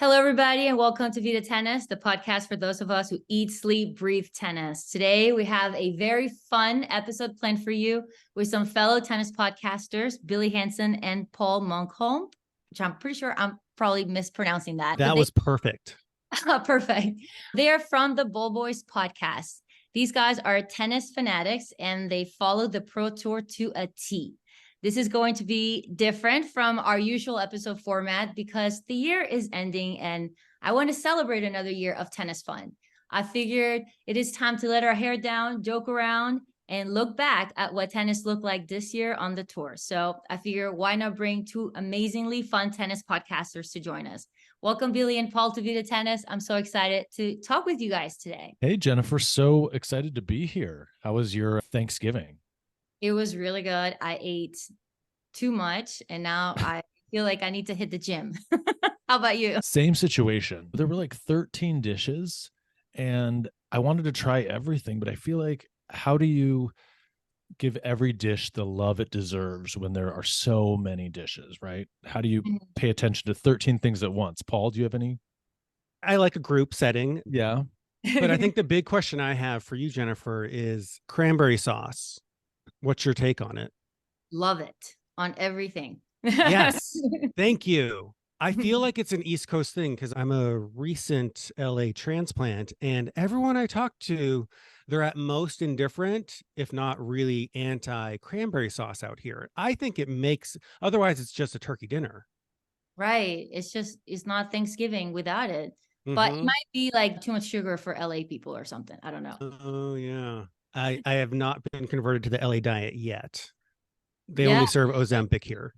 Hello, everybody, and welcome to Vida Tennis, the podcast for those of us who eat, sleep, breathe tennis. Today, we have a very fun episode planned for you with some fellow tennis podcasters, Billy Hanson and Paul Munkholm, which I'm pretty sure I'm probably mispronouncing that. That was perfect. Perfect. They are from the Ball Boys podcast. These guys are tennis fanatics, and they follow the Pro Tour to a T. This is going to be different from our usual episode format because the year is ending and I want to celebrate another year of tennis fun. I figured it is time to let our hair down, joke around, and look back at what tennis looked like this year on the tour. So I figure why not bring two amazingly fun tennis podcasters to join us. Welcome, Billy and Paul, to Vida Tennis. I'm so excited to talk with you guys today. Hey, Jennifer, so excited to be here. How was your Thanksgiving? It was really good. I ate too much and now I feel like I need to hit the gym. How about you? Same situation. There were like 13 dishes and I wanted to try everything, but I feel like how do you give every dish the love it deserves when there are so many dishes, right? How do you pay attention to 13 things at once? Paul, do you have any? I like a group setting. Yeah. But I think the big question I have for you, Jennifer, is cranberry sauce. What's your take on it? Love it on everything. Yes. Thank you. I feel like it's an East Coast thing because I'm a recent LA transplant and everyone I talk to, they're at most indifferent, if not really anti cranberry sauce out here. I think it makes, otherwise it's just a turkey dinner. Right. It's not Thanksgiving without it. But it might be like too much sugar for LA people or something. I don't know. Oh, yeah. I have not been converted to the LA diet yet. They only serve Ozempic here.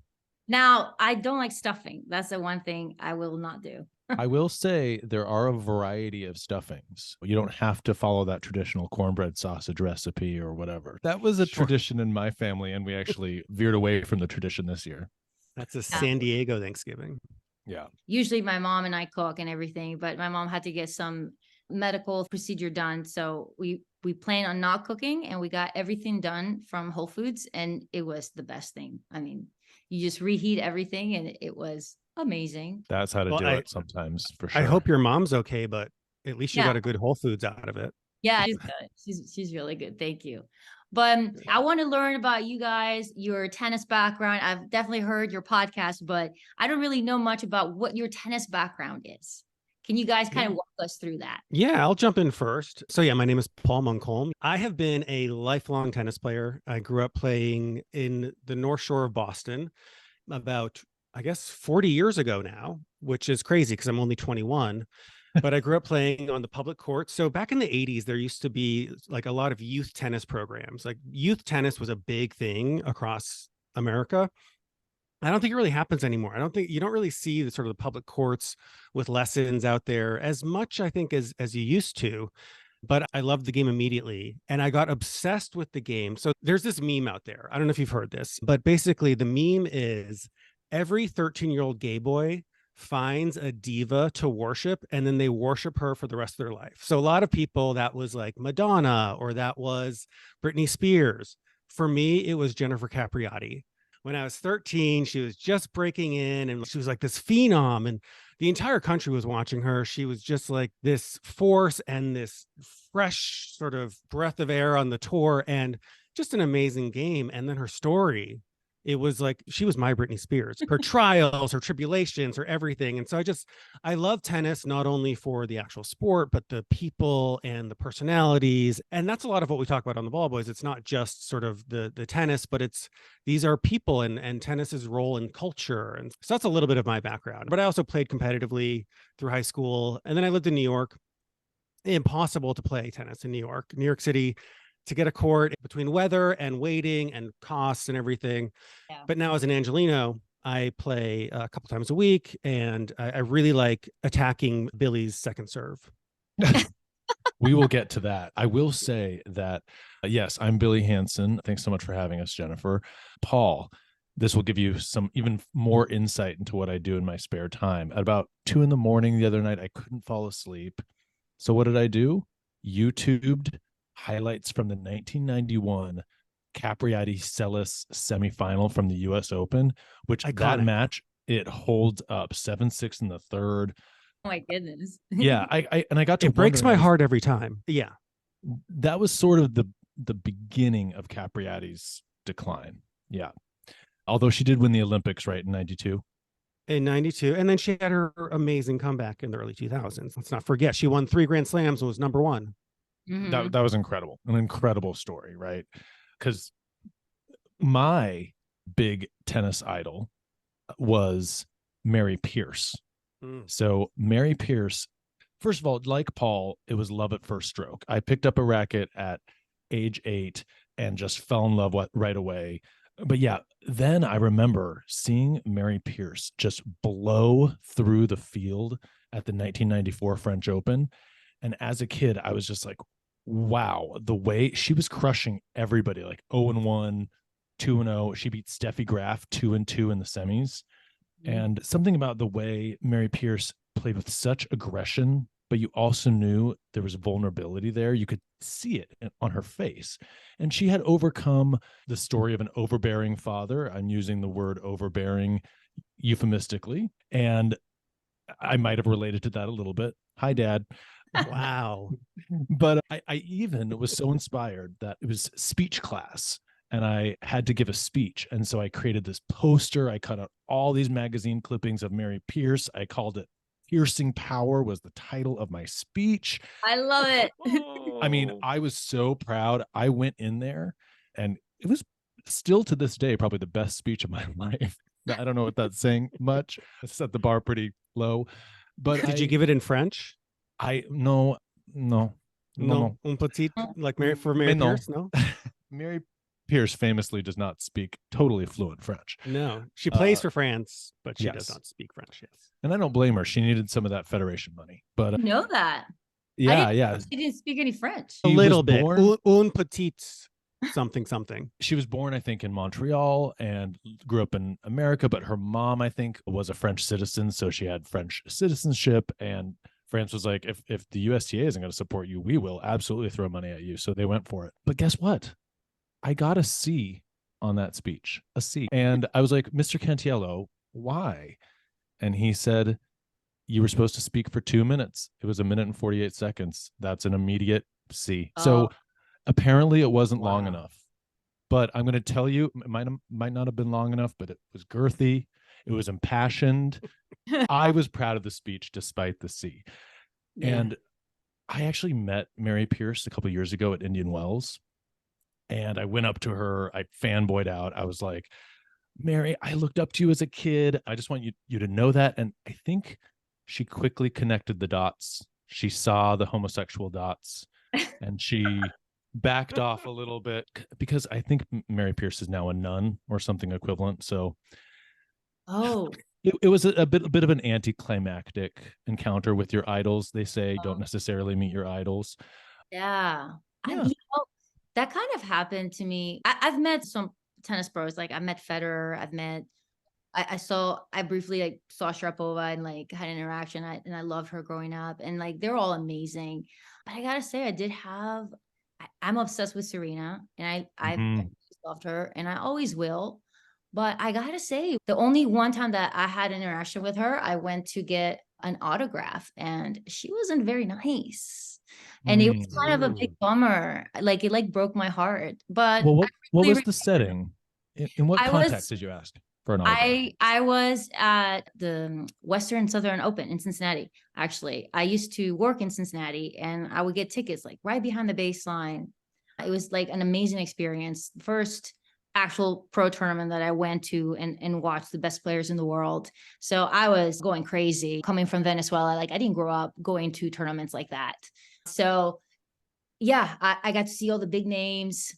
Now, I don't like stuffing. That's the one thing I will not do. I will say there are a variety of stuffings. You don't have to follow that traditional cornbread sausage recipe or whatever. That was a tradition in my family, and we actually veered away from the tradition this year. That's a San Diego Thanksgiving. Yeah. Usually my mom and I cook and everything, but my mom had to get some medical procedure done. So we plan on not cooking and we got everything done from Whole Foods and it was the best thing. I mean, you just reheat everything and it was amazing. That's how to do it sometimes, for sure. I hope your mom's okay, but at least you got a good Whole Foods out of it. Yeah, she's good. She's really good. Thank you. But I want to learn about you guys, your tennis background. I've definitely heard your podcast, but I don't really know much about what your tennis background is. Can you guys kind of walk us through that? Yeah, I'll jump in first. So yeah, my name is Paul Munkholm. I have been a lifelong tennis player. I grew up playing in the North Shore of Boston about, I guess, 40 years ago now, which is crazy because I'm only 21. But I grew up playing on the public court. So back in the 80s, there used to be like a lot of youth tennis programs. Like youth tennis was a big thing across America. I don't think it really happens anymore. I don't think you don't really see the sort of the public courts with lessons out there as much, I think, as you used to. But I loved the game immediately and I got obsessed with the game. So there's this meme out there. I don't know if you've heard this, but basically the meme is every 13-year-old gay boy finds a diva to worship and then they worship her for the rest of their life. So a lot of people, that was like Madonna or that was Britney Spears. For me, it was Jennifer Capriati. When I was 13, she was just breaking in and she was like this phenom and the entire country was watching her. She was just like this force and this fresh sort of breath of air on the tour and just an amazing game. And then her story, it was like she was my Britney Spears, her trials, her tribulations, her everything. And so I love tennis, not only for the actual sport, but the people and the personalities. And that's a lot of what we talk about on the Ball Boys. It's not just sort of the tennis, but these are people and tennis's role in culture. And so that's a little bit of my background. But I also played competitively through high school. And then I lived in New York. Impossible to play tennis in New York City. To get a court between weather and waiting and costs and everything. Yeah. But now as an Angelino, I play a couple times a week and I really like attacking Billy's second serve. We will get to that. I will say that, yes, I'm Billy Hanson. Thanks so much for having us, Jennifer. Paul, this will give you some even more insight into what I do in my spare time. At about 2 a.m. the other night, I couldn't fall asleep. So what did I do? YouTubed highlights from the 1991 Capriati-Celis semifinal from the U.S. Open, which that match, it holds up 7-6 in the third. Oh my goodness. Yeah, I got to It breaks my wondering, heart every time. Yeah. that was sort of the beginning of Capriati's decline. Yeah. Although she did win the Olympics, right, in 92. In 92. And then she had her amazing comeback in the early 2000s. Let's not forget, she won 3 Grand Slams and was number one. Mhm. That was incredible. An incredible story, right? Because my big tennis idol was Mary Pierce. So Mary Pierce, first of all, like Paul, it was love at first stroke. I picked up a racket at age 8 and just fell in love with right away. But yeah, then I remember seeing Mary Pierce just blow through the field at the 1994 French Open. And as a kid, I was just like, wow, the way she was crushing everybody, like 0-1, 2-0. She beat Steffi Graf 2-2 in the semis. And something about the way Mary Pierce played with such aggression, but you also knew there was vulnerability there. You could see it on her face. And she had overcome the story of an overbearing father. I'm using the word overbearing euphemistically. And I might have related to that a little bit. Hi, Dad. Wow. But I even was so inspired that it was speech class and I had to give a speech. And so I created this poster. I cut out all these magazine clippings of Mary Pierce. I called it Piercing Power was the title of my speech. I love it. I mean, I was so proud. I went in there and it was still to this day probably the best speech of my life. I don't know what that's saying much. I set the bar pretty low. But Did you give it in French? no. No, un petit, like Mary Mais non. Pierce? No, Mary Pierce famously does not speak totally fluent French. no. She plays for France, but she does yes. not speak French. Yes, And I don't blame her. She needed some of that federation money. But I know that. yeah. She didn't speak any French. a She little was bit. born- Un petit something something. She was born, I think, in Montreal and grew up in America. But her mom, I think, was a French citizen. So she had French citizenship. And France was like, if the USTA isn't going to support you, we will absolutely throw money at you. So they went for it. But guess what? I got a C on that speech, a C. And I was like, Mr. Cantiello, why? And he said, you were supposed to speak for 2 minutes. It was 1 minute and 48 seconds. That's an immediate C. So apparently it wasn't long enough. But I'm going to tell you, it might not have been long enough, but it was girthy. It was impassioned. I was proud of the speech despite the C. Yeah. And I actually met Mary Pierce a couple of years ago at Indian Wells. And I went up to her. I fanboyed out. I was like, Mary, I looked up to you as a kid. I just want you to know that. And I think she quickly connected the dots. She saw the homosexual dots and she backed off a little bit because I think Mary Pierce is now a nun or something equivalent. So it was a bit of an anticlimactic encounter with your idols. They say don't necessarily meet your idols. Yeah. That kind of happened to me. I've met some tennis pros. Like I met Federer. I briefly like saw Sharapova and like had an interaction. And I loved her growing up and like, they're all amazing. But I gotta say, I'm obsessed with Serena and I've loved her and I always will. But I gotta say, the only one time that I had an interaction with her, I went to get an autograph and she wasn't very nice. And it was kind of a big bummer. Like it like broke my heart. But well, what was the setting? In what I context did you ask for an autograph? I was at the Western Southern Open in Cincinnati. Actually, I used to work in Cincinnati and I would get tickets like right behind the baseline. It was like an amazing experience. First actual pro tournament that I went to and watched the best players in the world. So I was going crazy coming from Venezuela. Like I didn't grow up going to tournaments like that. So yeah, I got to see all the big names,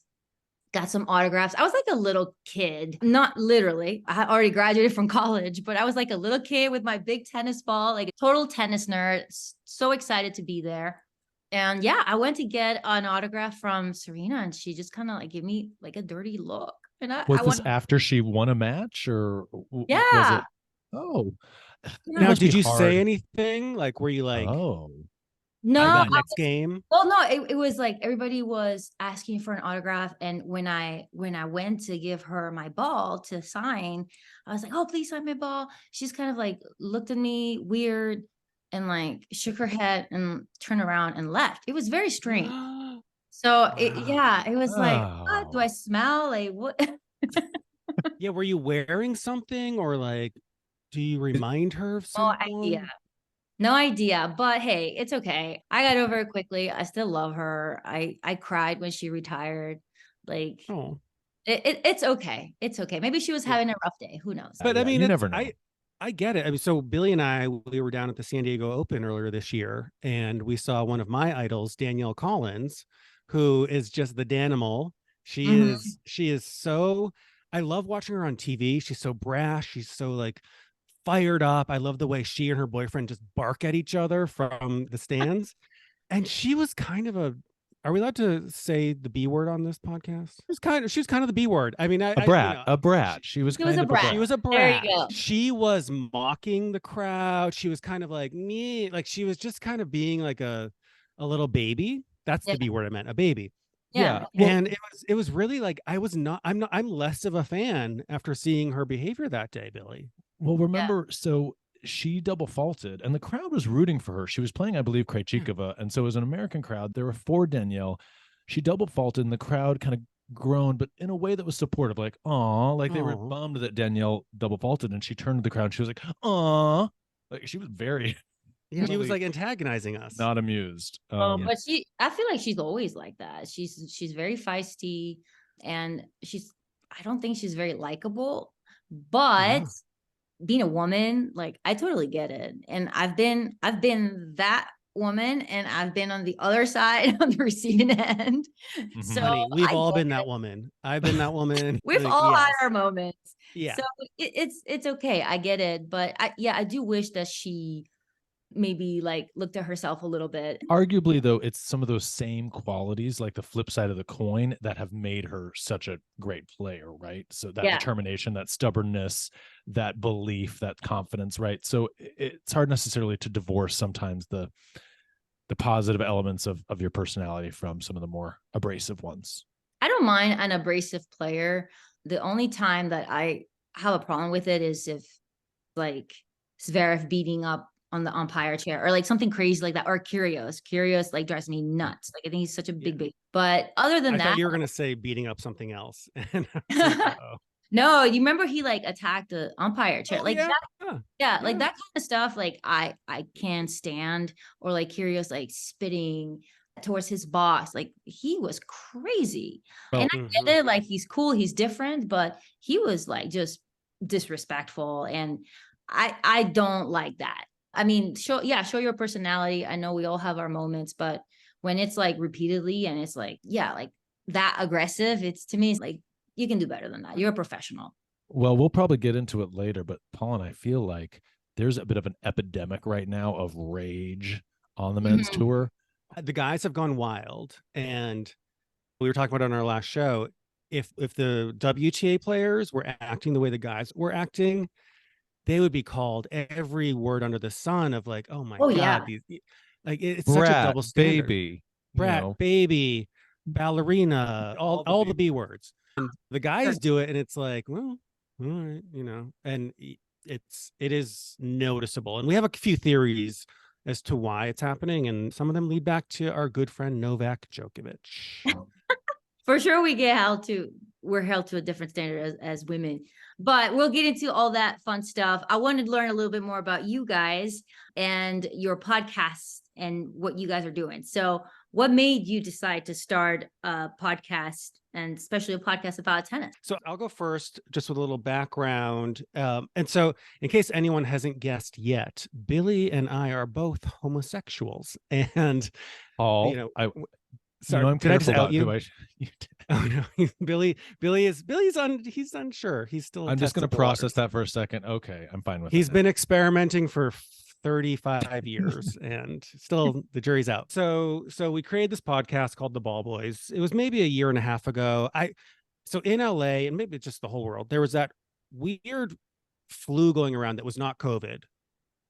got some autographs. I was like a little kid, not literally. I had already graduated from college, but I was like a little kid with my big tennis ball, like a total tennis nerd. So excited to be there. And yeah, I went to get an autograph from Serena and she just kind of like gave me like a dirty look. And Was this after she won a match or was it? Oh, now did you say anything? Like, were you like, no, next game? Well, no, it was like everybody was asking for an autograph. And when I went to give her my ball to sign, I was like, oh, please sign my ball. She's kind of like looked at me weird. and like shook her head and turned around and left. It was very strange. So it was like, what? Do I smell like what? Yeah, were you wearing something, or like, do you remind her of No someone? idea. No idea. But hey, it's okay. I got over it quickly. I still love her. I cried when she retired. Like Oh, it's okay. It's okay. Maybe she was yeah. having a rough day. Who knows? But I Yeah, mean, you it's never know. I get it. I mean, so Billy and I, we were down at the San Diego Open earlier this year, and we saw one of my idols, Danielle Collins, who is just the Danimal. Mhm. She is so, I love watching her on TV. She's so brash. She's so like fired up. I love the way she and her boyfriend just bark at each other from the stands. And she was kind of a, are we allowed to say the B word on this podcast? She was kind of the B word. I mean, A brat. She was She was kind a of a brat. she brat. was a There you brat. go. She was mocking the crowd. She was kind of like me, like she was just kind of being like a little baby. That's Yeah. the B word I meant, a baby. Yeah. Well, And it was really like I'm less of a fan after seeing her behavior that day, Billy. well, remember, so she double faulted and the crowd was rooting for her. She was playing, I believe, Krejcikova. And so as an American crowd, there were for Danielle. She double faulted and the crowd kind of groaned, but in a way that was supportive, like, aw, like they were Aw. bummed that Danielle double faulted. And she turned to the crowd and she was like, aw. Like she was very Yeah, she was really like antagonizing us. not amused. But I feel like she's always like that. She's very feisty, and I don't think she's very likable. But Yeah. being a woman, like I totally get it. And I've been that woman, and I've been on the other side on the receiving end. Mhm. So Honey, we've I all get been it. that woman. I've been that woman. We've Like, all had yes. our moments. Yeah. So it's okay. I get it. But I do wish that she maybe like looked at herself a little bit. Arguably, though, it's some of those same qualities, like the flip side of the coin, that have made her such a great player, right? So that Yeah. determination, that stubbornness, that belief, that confidence, right? So it's hard necessarily to divorce sometimes the positive elements of your personality from some of the more abrasive ones. I don't mind an abrasive player. The only time that I have a problem with it is if like Zverev beating up on the umpire chair or like something crazy like that, or Kyrgios. Kyrgios like drives me nuts. Like I think he's such a big, big. But other than I that, thought you were gonna say beating up something else. And I was like, uh-oh. no, you remember he like attacked the umpire chair, Oh, like yeah. that, Yeah. like that kind of stuff. Like I can't stand, or like Kyrgios like spitting towards his boss. Like he was crazy, Well, and I get it. Like he's cool, he's different, but he was like just disrespectful, and I don't like that. I mean, show your personality. I know we all have our moments, but when it's like repeatedly and it's like, like that aggressive, it's to me, it's like you can do better than that. You're a professional. well, we'll probably get into it later, but Paul and I feel like there's a bit of an epidemic right now of rage on the men's Mhm. tour. The guys have gone wild, and we were talking about it on our last show. If the WTA players were acting the way the guys were acting, they would be called every word under the sun of like, oh my Oh, God, yeah. like it's such a Brat, double standard. baby, Brat, baby, ballerina, all the B words. And the guys do it, and it's like, well, all right, and it is noticeable. And we have a few theories as to why it's happening, and some of them lead back to our good friend Novak Djokovic. For sure we're held to a different standard as women, but we'll get into all that fun stuff. I wanted to learn a little bit more about you guys and your podcast and what you guys are doing. So what made you decide to start a podcast, and especially a podcast about tennis? So I'll go first, just with a little background. And so, in case anyone hasn't guessed yet, Billy and I are both homosexuals, and Paul, sorry, I'm did I just careful out about you? who I. Oh no, Billy's he's unsure. He's still. I'm just going to testing the process waters. that for a second. Okay, I'm fine with it. He's been experimenting for 35 years and still the jury's out. So we created this podcast called The Ball Boys. It was maybe a year and a half ago. So in LA, and maybe just the whole world, there was that weird flu going around that was not COVID,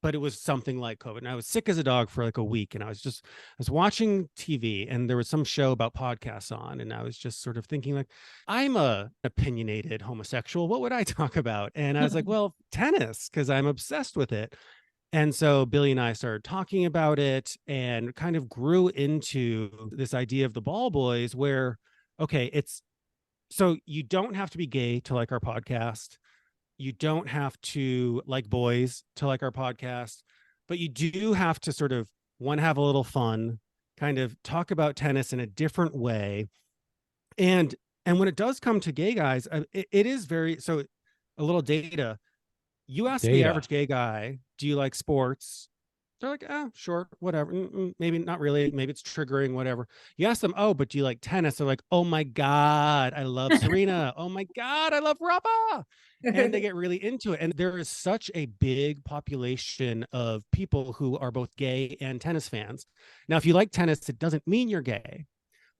but it was something like COVID. And I was sick as a dog for like a week. And I was watching TV, and there was some show about podcasts on. And I was just sort of thinking like, I'm a opinionated homosexual. What would I talk about? And I was like, well, tennis, because I'm obsessed with it. And so Billy and I started talking about it and kind of grew into this idea of the ball boys where, okay, so you don't have to be gay to like our podcast. You don't have to like boys to like our podcast, but you do have to sort of have a little fun, kind of talk about tennis in a different way. And when it does come to gay guys, it is very, so a little data. You ask the average gay guy, do you like sports? They're like, sure, whatever. Maybe not really. Maybe it's triggering, whatever. You ask them, oh, but do you like tennis? They're like, oh my God, I love Serena. Oh my God, I love Rafa. And they get really into it. And there is such a big population of people who are both gay and tennis fans. Now, if you like tennis, it doesn't mean you're gay,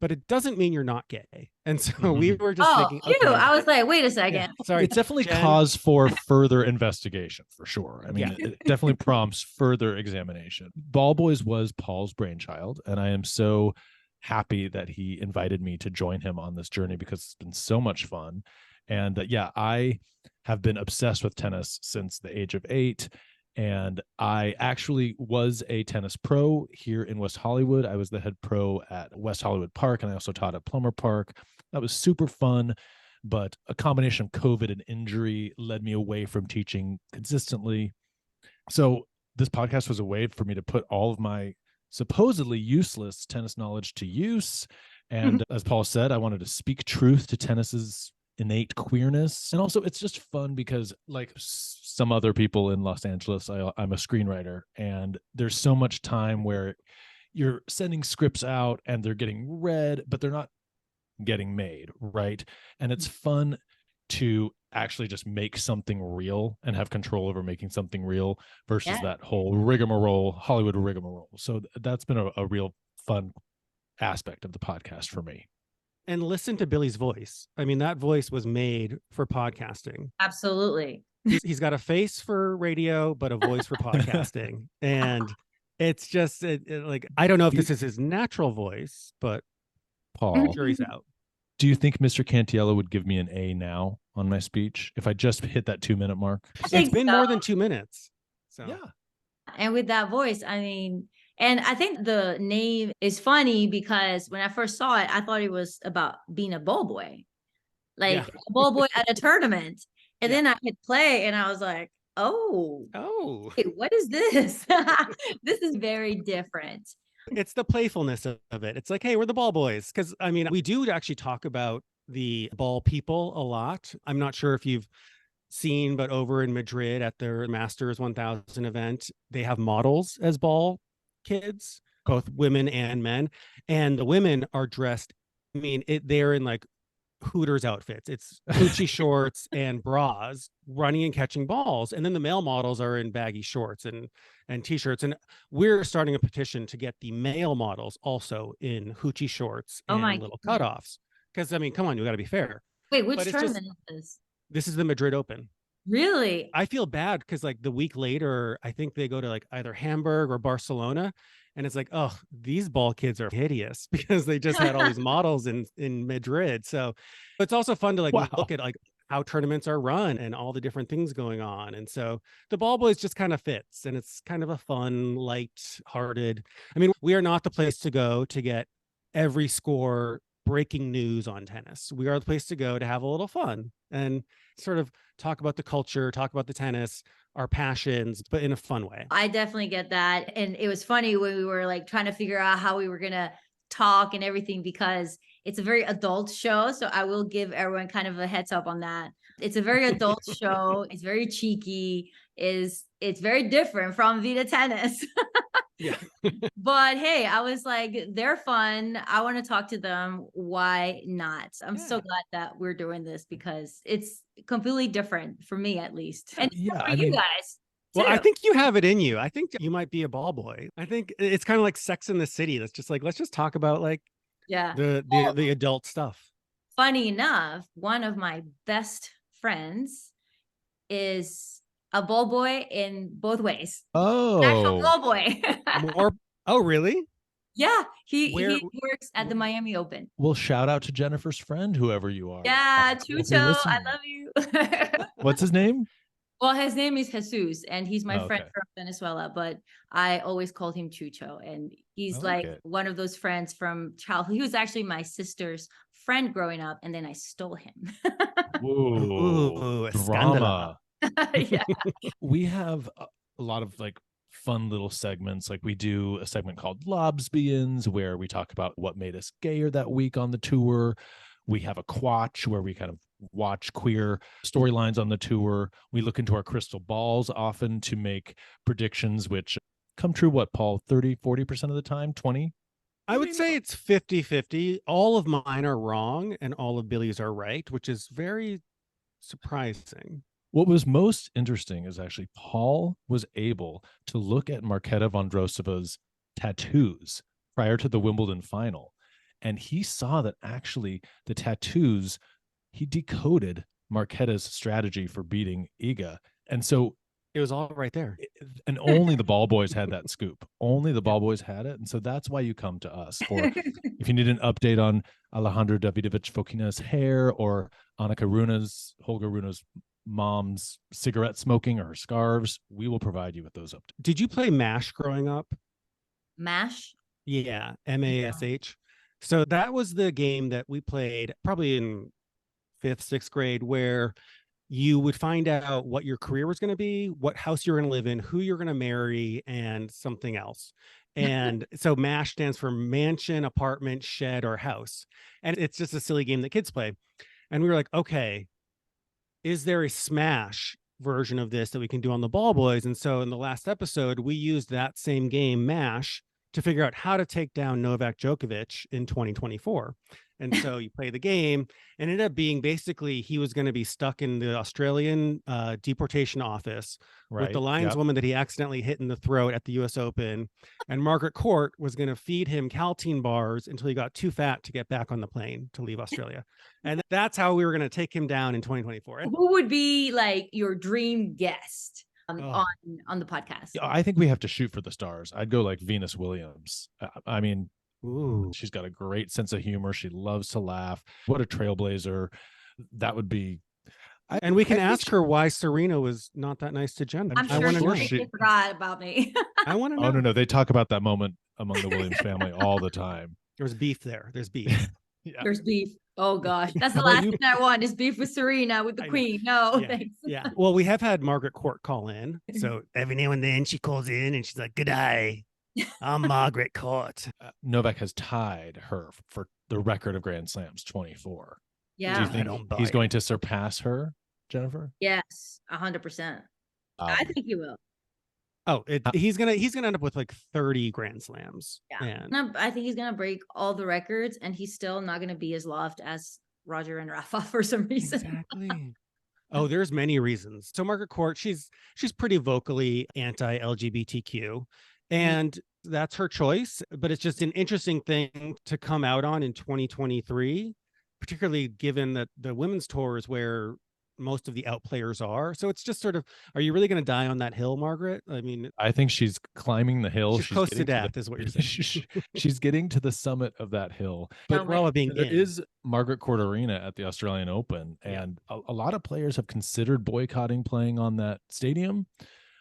but it doesn't mean you're not gay. And so we were just thinking, okay. I was like, wait a second. Yeah, sorry. It's definitely cause for further investigation for sure. I mean, it definitely prompts further examination. Ball Boys was Paul's brainchild, and I am so happy that he invited me to join him on this journey because it's been so much fun. And I have been obsessed with tennis since the age of 8. And I actually was a tennis pro here in West Hollywood. I was the head pro at West Hollywood Park, and I also taught at Plummer Park. That was super fun, but a combination of COVID and injury led me away from teaching consistently. So this podcast was a way for me to put all of my supposedly useless tennis knowledge to use. And as Paul said, I wanted to speak truth to tennis's innate queerness. And also it's just fun because like some other people in Los Angeles, I'm a screenwriter, and there's so much time where you're sending scripts out and they're getting read, but they're not getting made, right? And it's fun to actually just make something real and have control over making something real versus that whole rigmarole, Hollywood rigmarole. So that's been a real fun aspect of the podcast for me. And listen to Billy's voice. I mean, that voice was made for podcasting. Absolutely. He's got a face for radio, but a voice for podcasting. And it's just like, I don't know if this is his natural voice, but Paul, jury's out. Do you think Mr. Cantiello would give me an A now on my speech if I just hit that 2-minute mark? It's been more than 2 minutes. So yeah. And with that voice, I mean, and I think the name is funny because when I first saw it, I thought it was about being a ball boy, like a ball boy at a tournament. And then I hit play and I was like, oh, hey, what is this? This is very different. It's the playfulness of it. It's like, hey, we're the ball boys. Because I mean, we do actually talk about the ball people a lot. I'm not sure if you've seen, but over in Madrid at their Masters 1000 event, they have models as ball kids, both women and men. And the women are dressed, I mean, they're in like Hooters outfits. It's Gucci shorts and bras running and catching balls. And then the male models are in baggy shorts and t-shirts. And we're starting a petition to get the male models also in hoochie shorts and little cutoffs. Because I mean, come on, you got to be fair. Wait, which tournament is this? This is the Madrid Open. Really? I feel bad because like the week later, I think they go to like either Hamburg or Barcelona. And it's like, oh, these ball kids are hideous because they just had all these models in Madrid. So it's also fun to like look at like how tournaments are run and all the different things going on. And so the ball boys just kind of fits, and it's kind of a fun, light-hearted. I mean, we are not the place to go to get every score breaking news on tennis. We are the place to go to have a little fun and sort of talk about the culture, talk about the tennis, our passions, but in a fun way. I definitely get that. And it was funny when we were like trying to figure out how we were going to talk and everything, because it's a very adult show. So I will give everyone kind of a heads up on that. It's a very adult show. It's very cheeky. It's very different from Vida Tennis. Yeah. But hey, I was like, they're fun. I want to talk to them. Why not? I'm so glad that we're doing this because it's completely different for me, at least. And for you guys. Well, I think you have it in you. I think you might be a ball boy. I think it's kind of like Sex in the City. That's just like, let's just talk about like the adult stuff. Funny enough, one of my best friends is a ball boy in both ways. Oh, actual ball boy. Oh, really? Yeah, he works at the Miami Open. Well, shout out to Jennifer's friend, whoever you are. Yeah, Chucho, I love you. What's his name? Well, his name is Jesus, and he's my Oh, friend okay. from Venezuela, but I always called him Chucho. And he's I like like it. one of those friends from childhood. He was actually my sister's friend growing up, and then I stole him. Whoa, Ooh, drama. Yeah. We have a lot of like fun little segments. Like we do a segment called Lobsbians where we talk about what made us gayer that week on the tour. We have a Quatch where we kind of watch queer storylines on the tour. We look into our crystal balls often to make predictions which come true, what, Paul, 30, 40% of the time, 20? I would say it's 50-50. All of mine are wrong and all of Billy's are right, which is very surprising. What was most interesting is actually Paul was able to look at Marketa Vondrosova's tattoos prior to the Wimbledon final. And he saw that actually the tattoos, he decoded Marketa's strategy for beating Iga. And so It was all right there. and only the ball boys had that scoop. Only the ball boys had it. And so that's why you come to us for if you need an update on Alejandro Davidovich Fokina's hair or Annika Runa's, Holger Runa's mom's cigarette smoking or her scarves, we will provide you with those updates. Did you play MASH growing up? MASH? Yeah, MASH. So that was the game that we played probably in 5th, 6th grade, where you would find out what your career was going to be, what house you're going to live in, who you're going to marry, and something else. And so MASH stands for mansion, apartment, shed, or house. And it's just a silly game that kids play. And we were like, okay, is there a Smash version of this that we can do on the Ball Boys? And so in the last episode, we used that same game, MASH, to figure out how to take down Novak Djokovic in 2024. And so you play the game, and it ended up being basically he was going to be stuck in the Australian deportation office with the lineswoman that he accidentally hit in the throat at the US Open. And Margaret Court was going to feed him Caltine bars until he got too fat to get back on the plane to leave Australia. And that's how we were going to take him down in 2024. Who would be like your dream guest on the podcast? I think we have to shoot for the stars. I'd go like Venus Williams. I mean, ooh, she's got a great sense of humor. She loves to laugh. What a trailblazer. That would be. And we can ask her why Serena was not that nice to Jen. I'm sure she forgot about me. I want to know. Oh, no. They talk about that moment among the Williams family all the time. There's beef there. There's beef. Yeah. There's beef. Oh gosh, that's the last thing I want is beef with Serena, with the queen. No, yeah. thanks. Yeah. Well, we have had Margaret Court call in. So every now and then she calls in and she's like, "Good day. I'm Margaret Court." Novak has tied her for the record of Grand Slams, 24. Yeah. Do you think he's going to surpass her, Jennifer? Yes, 100%. I think he will. Oh, he's gonna end up with like 30 Grand Slams. Yeah, and I think he's gonna break all the records, and he's still not gonna be as loved as Roger and Rafa for some reason. Exactly. Oh, there's many reasons. So Margaret Court, she's pretty vocally anti-LGBTQ, and that's her choice. But it's just an interesting thing to come out on in 2023, particularly given that the women's tour is where most of the out players are. So it's just sort of, are you really going to die on that hill, Margaret? I mean, I think she's climbing the hill. She's close to death, is what you're saying. She's getting to the summit of that hill. But we're all being there is Margaret Court Arena at the Australian Open, and a lot of players have considered boycotting playing on that stadium.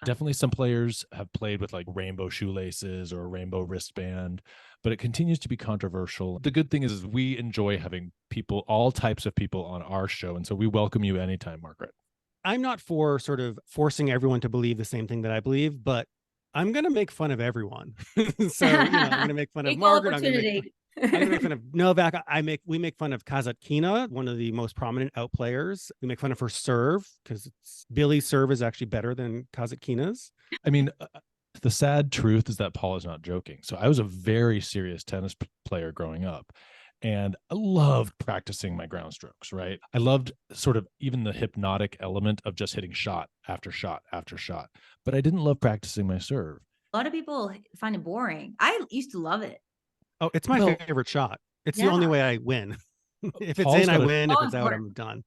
Definitely some players have played with like rainbow shoelaces or a rainbow wristband, but it continues to be controversial. The good thing is we enjoy having people, all types of people on our show. And so we welcome you anytime, Margaret. I'm not for sort of forcing everyone to believe the same thing that I believe, but I'm going to make fun of everyone. So, I'm going to make fun of Margaret. I'm going to make fun of Novak. We make fun of Kasatkina, one of the most prominent out players. We make fun of her serve because Billy's serve is actually better than Kasatkina's. I mean, the sad truth is that Paul is not joking. So I was a very serious tennis player growing up, and I loved practicing my ground strokes, right? I loved sort of even the hypnotic element of just hitting shot after shot after shot, but I didn't love practicing my serve. A lot of people find it boring. I used to love it. Oh, it's my favorite shot. It's the only way I win. If it's in, I win. If it's out, I'm done.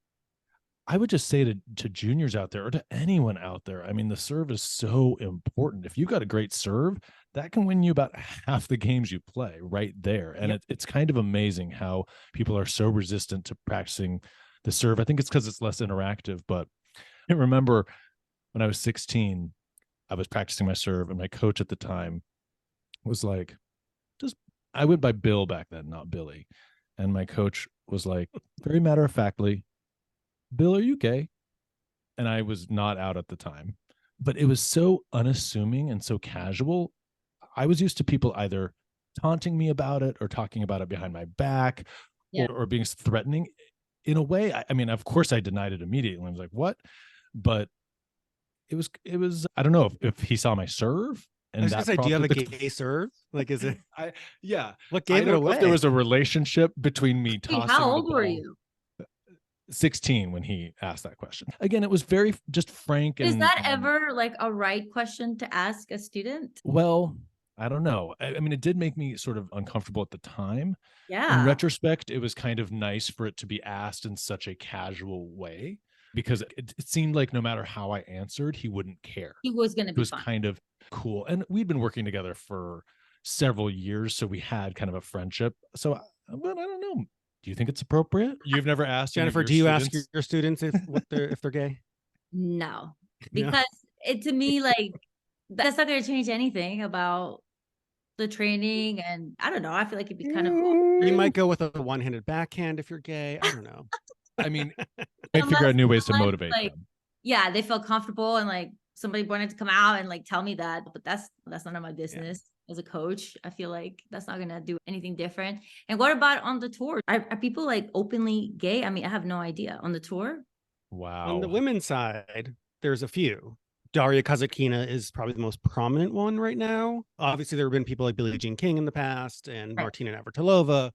I would just say to juniors out there or to anyone out there, I mean, the serve is so important. If you've got a great serve, that can win you about half the games you play right there. And it's kind of amazing how people are so resistant to practicing the serve. I think it's because it's less interactive, but I remember when I was 16, I was practicing my serve, and my coach at the time was like, I went by Bill back then, not Billy. And my coach was like, very matter of factly, Bill, are you gay? And I was not out at the time, but it was so unassuming and so casual. I was used to people either taunting me about it or talking about it behind my back, or being threatening. In a way, I mean, of course I denied it immediately. I was like, what? But it was, I don't know if he saw my serve. And I was gonna say, do you have a gay serve? Like, is it? Yeah. What gave it away? If there was a relationship between me tossing. How old were you? 16 when he asked that question. Again, it was very just frank. Is that ever like a right question to ask a student? Well, I don't know. I mean, it did make me sort of uncomfortable at the time. Yeah. In retrospect, it was kind of nice for it to be asked in such a casual way, because it seemed like no matter how I answered, he wouldn't care. He was going to be fun. Kind of cool. And we'd been working together for several years, so we had kind of a friendship. So, but I don't know. Do you think it's appropriate? You've never asked Jennifer, do you ask your students if they're gay? No, because to me, like, that's not going to change anything about the training. And I don't know. I feel like it'd be kind of cool. You might go with a one-handed backhand if you're gay. I don't know. I mean, I figure out new ways to motivate them. Yeah, they feel comfortable, and like somebody wanted to come out and like tell me that, but that's none of my business. As a coach, I feel like that's not gonna do anything different. And what about on the tour? Are people like openly gay? I mean, I have no idea. On the tour? Wow. On the women's side, there's a few. Daria Kazatkina is probably the most prominent one right now. Obviously, there have been people like Billie Jean King in the past and Martina Navratilova,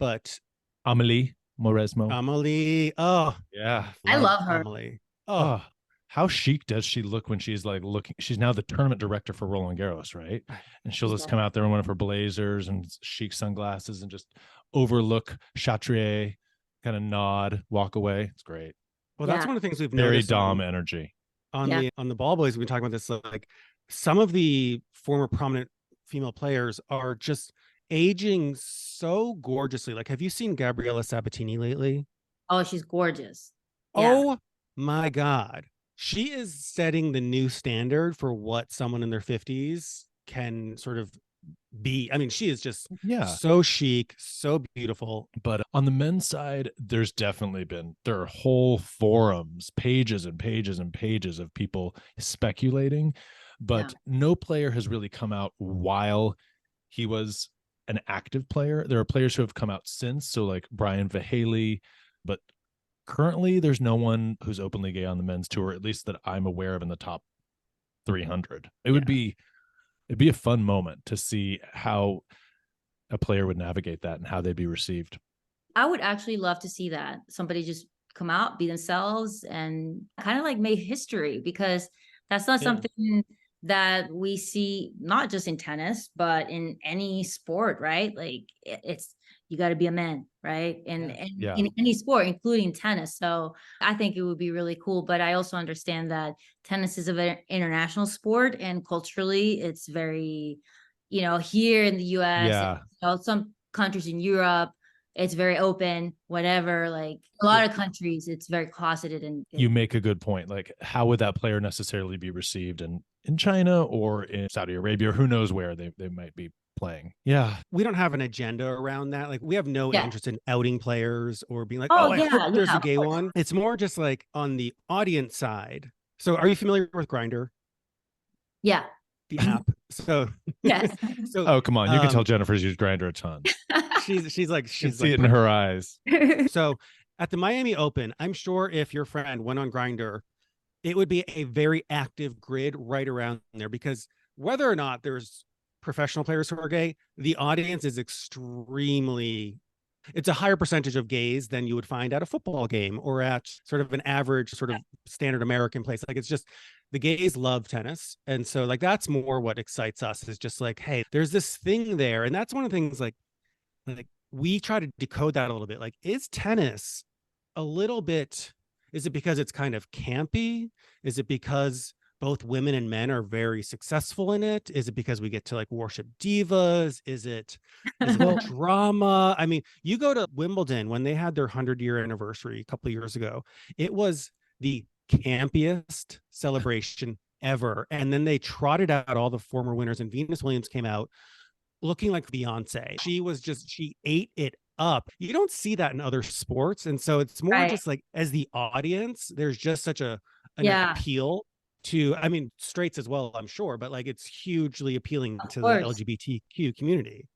but Amelie Mauresmo. Oh, yeah. I love her. Amelie. Oh, how chic does she look when she's like looking? She's now the tournament director for Roland Garros, right? And she'll just come out there in one of her blazers and chic sunglasses and just overlook Chatrier, kind of nod, walk away. It's great. Well, that's one of the things we've very noticed. Dom energy. On the ball boys, we've been talking about this. Like, some of the former prominent female players are just aging so gorgeously. Like, have you seen Gabriella Sabatini lately? Oh, she's gorgeous. Oh my God. She is setting the new standard for what someone in their 50s can sort of be. I mean, she is just so chic, so beautiful. But on the men's side, there are whole forums, pages and pages and pages of people speculating, but no player has really come out while he was an active player. There are players who have come out since, so like Brian Vahaley, but currently there's no one who's openly gay on the men's tour, at least that I'm aware of, in the top 300. It'd be a fun moment to see how a player would navigate that and how they'd be received. I would actually love to see that. Somebody just come out, be themselves, and kind of like make history, because that's not something that we see, not just in tennis, but in any sport, right? Like, it's, you got to be a man, right? And in any sport, including tennis. So I think it would be really cool. But I also understand that tennis is an international sport, and culturally it's very, here in the US, some countries in Europe, it's very open, whatever. Like, a lot of countries, it's very closeted. And you make a good point. Like, how would that player necessarily be received in China or in Saudi Arabia, or who knows where they might be playing? We don't have an agenda around that. Like, we have no interest in outing players or being like, I hope there's a gay one. It's more just like on the audience side. So are you familiar with Grindr? Yeah. The app. So yes. Oh, come on. You can tell Jennifer's used Grindr a ton. She's like, see it in her eyes. So at the Miami Open, I'm sure if your friend went on Grindr, it would be a very active grid right around there, because whether or not there's professional players who are gay, the audience is it's a higher percentage of gays than you would find at a football game or at sort of an average sort of standard American place. Like, it's just, the gays love tennis. And so like, that's more what excites us, is just like, hey, there's this thing there. And that's one of the things, like we try to decode that a little bit. Like, is tennis a little bit, is it because it's kind of campy? Is it because both women and men are very successful in it? Is it because we get to like worship divas? Is it drama? I mean, you go to Wimbledon when they had their 100-year anniversary a couple of years ago, it was the campiest celebration ever. And then they trotted out all the former winners, and Venus Williams came out looking like Beyonce. She ate it up. You don't see that in other sports. And so it's more just like, as the audience, there's just such an appeal to, I mean, straights as well, I'm sure, but like, it's hugely appealing to the LGBTQ community.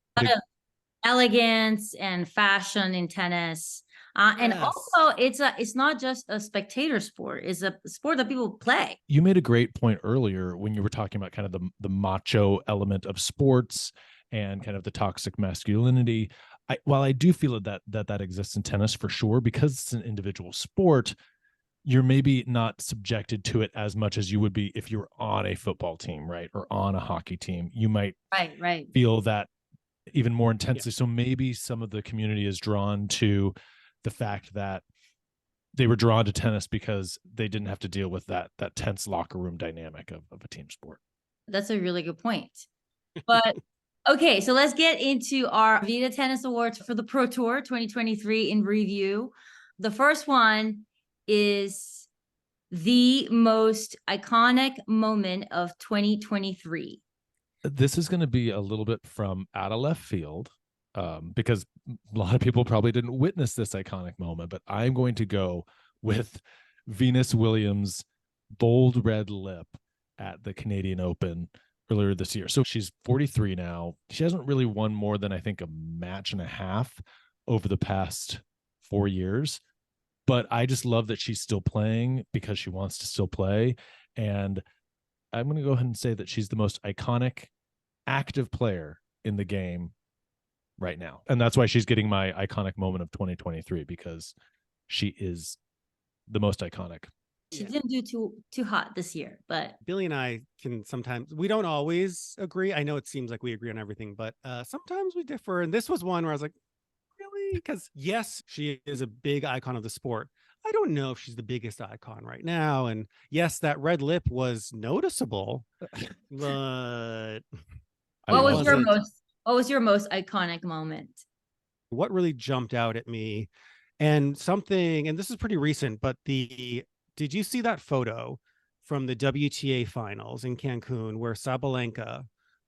Elegance and fashion in tennis. And also it's not just a spectator sport, it's a sport that people play. You made a great point earlier when you were talking about kind of the macho element of sports and kind of the toxic masculinity. While I do feel that exists in tennis for sure, because it's an individual sport, you're maybe not subjected to it as much as you would be if you were on a football team, right? Or on a hockey team. You might feel that even more intensely. So maybe some of the community is drawn to the fact that they were drawn to tennis because they didn't have to deal with that tense locker room dynamic of a team sport. That's a really good point. But okay, so let's get into our Vida Tennis Awards for the Pro Tour 2023 in review. The first one is the most iconic moment of 2023. This is going to be a little bit from out of left field, because a lot of people probably didn't witness this iconic moment, but I'm going to go with Venus Williams' bold red lip at the Canadian Open earlier this year. So she's 43 now. She hasn't really won more than, I think, a match and a half over the past 4 years. But I just love that she's still playing because she wants to still play. And I'm going to go ahead and say that she's the most iconic active player in the game right now. And that's why she's getting my iconic moment of 2023, because she is the most iconic. She didn't do too hot this year, but Billy and I can sometimes, we don't always agree. I know it seems like we agree on everything, but sometimes we differ. And this was one where I was like, really? Because yes, she is a big icon of the sport. I don't know if she's the biggest icon right now. And yes, that red lip was noticeable, but what was your most iconic moment? What really jumped out at me, and this is pretty recent, but did you see that photo from the WTA finals in Cancun where Sabalenka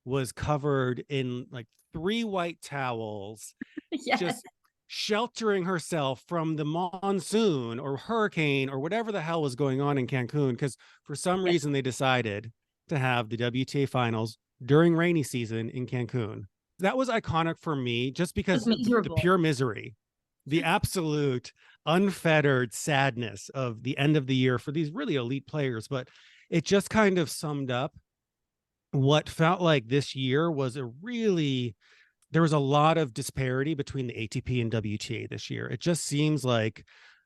was covered in like 3 white towels, just sheltering herself from the monsoon or hurricane or whatever the hell was going on in Cancun? Because for some reason they decided to have the WTA finals during rainy season in Cancun. That was iconic for me just because the pure misery, the absolute unfettered sadness of the end of the year for these really elite players. But it just kind of summed up what felt like this year was there was a lot of disparity between the ATP and WTA this year. It just seems like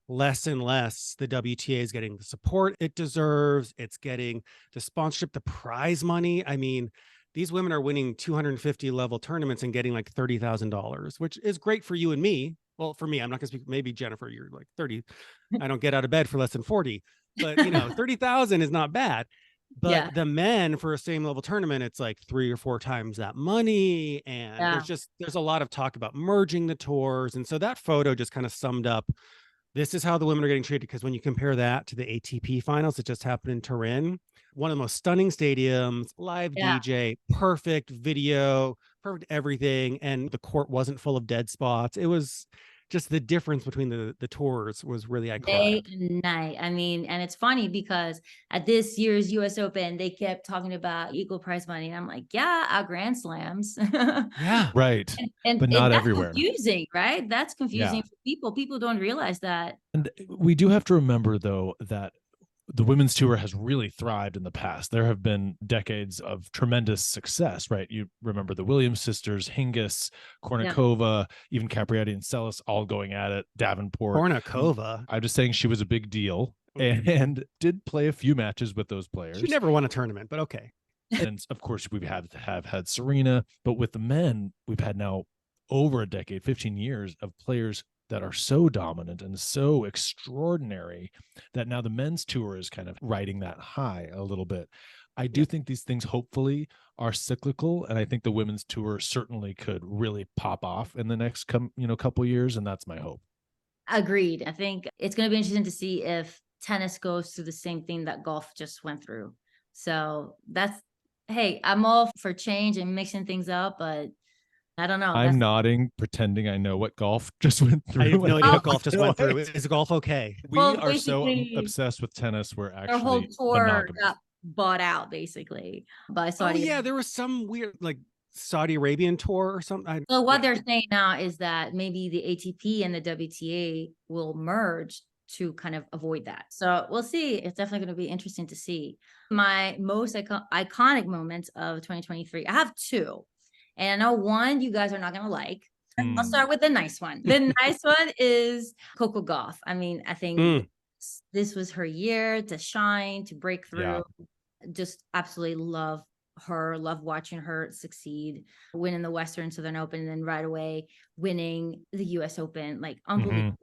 less and less the WTA is getting the support it deserves. It's getting the sponsorship, the prize money. I mean, these women are winning 250 level tournaments and getting like $30,000, which is great for you and me. Well, for me, I'm not going to speak, maybe Jennifer, you're like 30. I don't get out of bed for less than 40, but 30,000 is not bad. But the men for a same level tournament, it's like 3 or 4 times that money. And there's a lot of talk about merging the tours. And so that photo just kind of summed up, this is how the women are getting treated. Because when you compare that to the ATP finals that just happened in Turin, one of the most stunning stadiums, live DJ, perfect video, perfect everything. And the court wasn't full of dead spots. It was just the difference between the tours was really iconic. Day and night. I mean, and it's funny because at this year's US Open, they kept talking about equal prize money. And I'm like, our Grand Slams. Yeah, right. But not that's everywhere. Confusing, right? That's confusing for people. People don't realize that. And we do have to remember, though, that the women's tour has really thrived in the past. There have been decades of tremendous success, right? You remember the Williams sisters, Hingis, Kornikova, even Capriati and Sellis all going at it, Davenport. Kornikova. I'm just saying she was a big deal and did play a few matches with those players. She never won a tournament, but okay. And of course, we have had Serena, but with the men, we've had now over a decade, 15 years of players that are so dominant and so extraordinary that now the men's tour is kind of riding that high a little bit. I do think these things hopefully are cyclical, and I think the women's tour certainly could really pop off in the next couple years, and that's my hope. Agreed. I think it's going to be interesting to see if tennis goes through the same thing that golf just went through. So hey, I'm all for change and mixing things up, but I don't know. I'm nodding, pretending I know what golf just went through. I have no idea Oh. what golf just went through. Is golf okay? We Well, are so basically, obsessed with tennis. We're their whole actually tour monogamous. got bought out basically by Oh Saudi. yeah, there was some weird like Saudi Arabian tour or something. So what Yeah. they're saying now is that maybe the ATP and the WTA will merge to kind of avoid that. So we'll see. It's definitely going to be interesting to see. My most iconic moments of 2023, I have two. And I know one you guys are not going to like. I'll start with the nice one. The nice one is Coco Gauff. I mean, I think this was her year to shine, to break through. Just absolutely love her, love watching her succeed, winning the Western Southern Open, and then right away winning the US Open. Like unbelievable.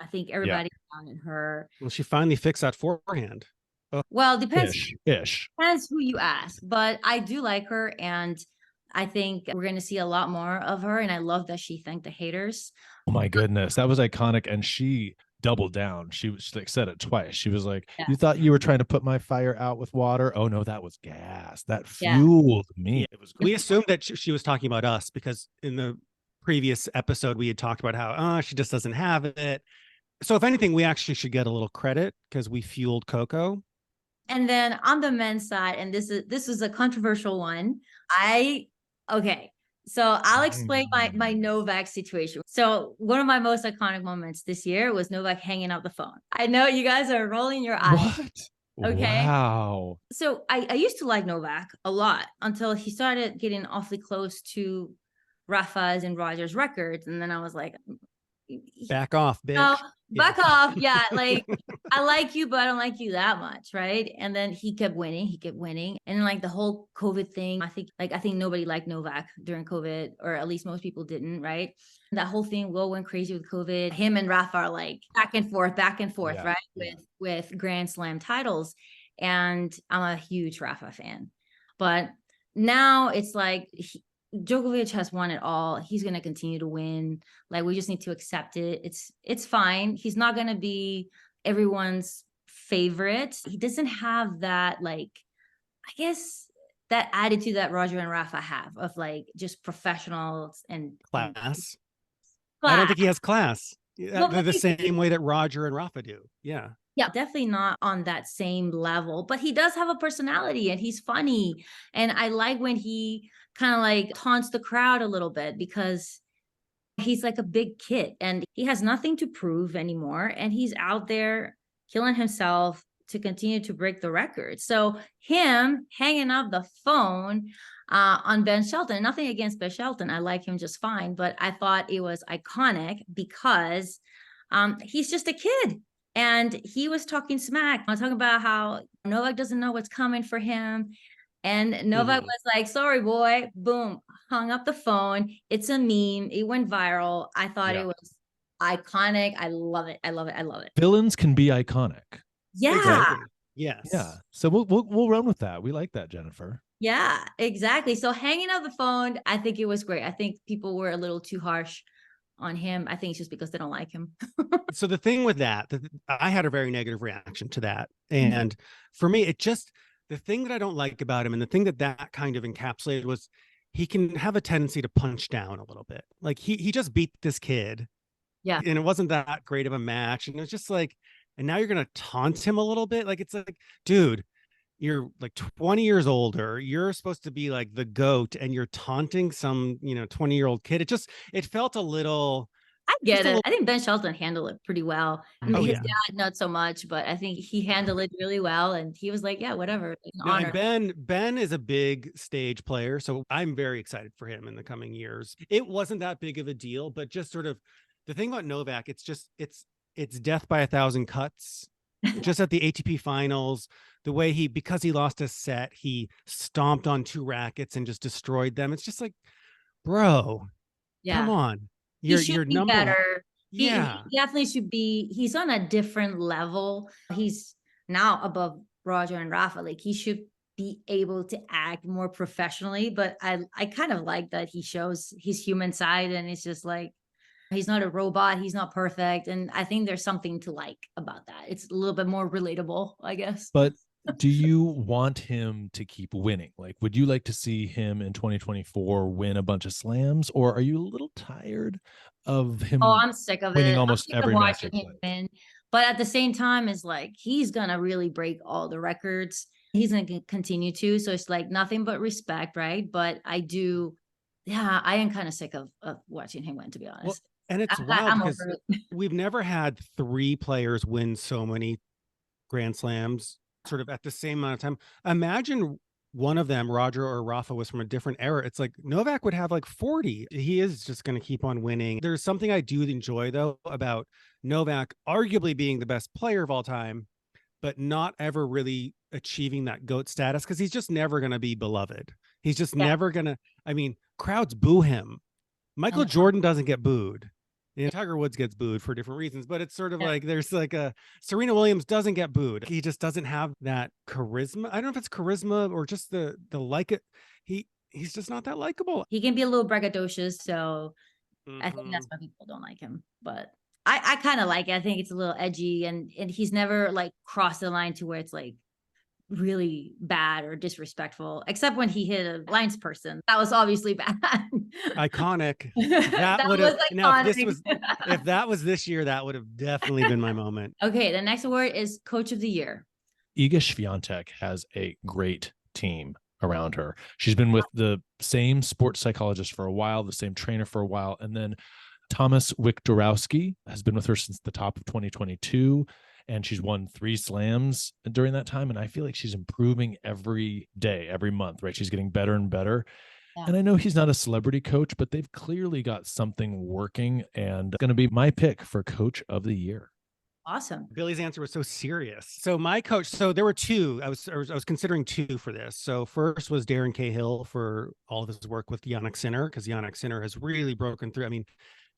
I think everybody counted her. Well, she finally fixed that forehand. Well, depends who you ask, but I do like her, and I think we're going to see a lot more of her. And I love that she thanked the haters. Oh my goodness, that was iconic, and she doubled down. She like said it twice. She was like, "You thought you were trying to put my fire out with water? Oh no, that was gas. That fueled me." It was. We assumed that she was talking about us because in the previous episode we had talked about how she just doesn't have it. So if anything, we actually should get a little credit because we fueled Coco. And then on the men's side, and this is a controversial one. So I'll explain my Novak situation. So one of my most iconic moments this year was Novak hanging up the phone. I know you guys are rolling your eyes. What? Okay. Wow. So I used to like Novak a lot until he started getting awfully close to Rafa's and Roger's records. And then I was like, back off, bitch. No, back off. Yeah. Like I like you, but I don't like you that much. Right. And then he kept winning. And like the whole COVID thing, I think nobody liked Novak during COVID, or at least most people didn't. Right. That whole thing went crazy with COVID. Him and Rafa are like back and forth, right. With Grand Slam titles. And I'm a huge Rafa fan, but now it's like, Djokovic has won it all. He's going to continue to win. Like, we just need to accept it. It's fine. He's not going to be everyone's favorite. He doesn't have that, like, I guess that attitude that Roger and Rafa have of like just professionals and class. I don't think he has class. They're the same way that Roger and Rafa do. Yeah. Yeah, definitely not on that same level, but he does have a personality and he's funny. And I like when he kind of like taunts the crowd a little bit because he's like a big kid and he has nothing to prove anymore. And he's out there killing himself to continue to break the record. So him hanging up the phone on Ben Shelton, nothing against Ben Shelton. I like him just fine, but I thought it was iconic because he's just a kid. And he was talking smack. I was talking about how Novak doesn't know what's coming for him. And Novak was like, sorry, boy, boom, hung up the phone. It's a meme. It went viral. I thought it was iconic. I love it. Villains can be iconic. Yeah. Exactly. Yes. Yeah. So we'll run with that. We like that, Jennifer. Yeah, exactly. So hanging up the phone, I think it was great. I think people were a little too harsh on him. I think it's just because they don't like him. So the thing with that, I had a very negative reaction to that. And for me, the thing that I don't like about him and the thing that kind of encapsulated was he can have a tendency to punch down a little bit. Like he just beat this kid. Yeah. And it wasn't that great of a match. And it was just like, and now you're going to taunt him a little bit. Like, it's like, dude, you're like 20 years older. You're supposed to be like the GOAT and you're taunting some, 20-year-old kid. It felt a little. I get it. I think Ben Shelton handled it pretty well. I mean, his dad, not so much, but I think he handled it really well. And he was like, yeah, whatever. And Ben is a big stage player. So I'm very excited for him in the coming years. It wasn't that big of a deal, but just sort of the thing about Novak, it's death by 1,000 cuts. Just at the ATP finals, the way because he lost a set, he stomped on 2 rackets and just destroyed them. It's just like, bro, come on. You're number better. He definitely should be. He's on a different level. He's now above Roger and Rafa. Like, he should be able to act more professionally, but I kind of like that he shows his human side, and it's just like, He's not a robot. He's not perfect. And I think there's something to like about that. It's a little bit more relatable, I guess. But do you want him to keep winning? Like, would you like to see him in 2024 win a bunch of slams, or are you a little tired of him Oh, I'm sick of winning it. almost I'm sick of every match he watching him plays? win. But at the same time, it's like he's gonna really break all the records. He's gonna continue to. So it's like nothing but respect, right? But I am kind of sick of watching him win, to be Well, honest. and it's wild I'm because over it. we've never had 3 players win so many Grand Slams sort of at the same amount of time. Imagine one of them, Roger or Rafa, was from a different era. It's like Novak would have like 40. He is just going to keep on winning. There's something I do enjoy, though, about Novak arguably being the best player of all time, but not ever really achieving that GOAT status because he's just never going to be beloved. He's just Yeah. never going to, I mean, crowds boo him. Michael Jordan doesn't get booed. Tiger Woods gets booed for different reasons, but it's sort of like there's like a Serena Williams doesn't get booed. He just doesn't have that charisma. I don't know if it's charisma or just the like it. He's just not that likable. He can be a little braggadocious, so I think that's why people don't like him. But I kind of like it. I think it's a little edgy, and he's never like crossed the line to where it's like really bad or disrespectful, except when he hit a lines person. That was obviously bad. Iconic. That would was have now iconic. if that was this year, that would have definitely been my moment. Okay, the next award is Coach of the Year. Iga Swiatek has a great team around her. She's been with the same sports psychologist for a while, the same trainer for a while, and then Thomas Wiktorowski has been with her since the top of 2022. And she's won 3 slams during that time. And I feel like she's improving every day, every month, right? She's getting better and better. Yeah. And I know he's not a celebrity coach, but they've clearly got something working, and going to be my pick for Coach of the Year. Awesome. Billy's answer was so serious. So my coach, so there were 2. I was considering 2 for this. So first was Darren Cahill for all of his work with Jannik Sinner, because Jannik Sinner has really broken through. I mean,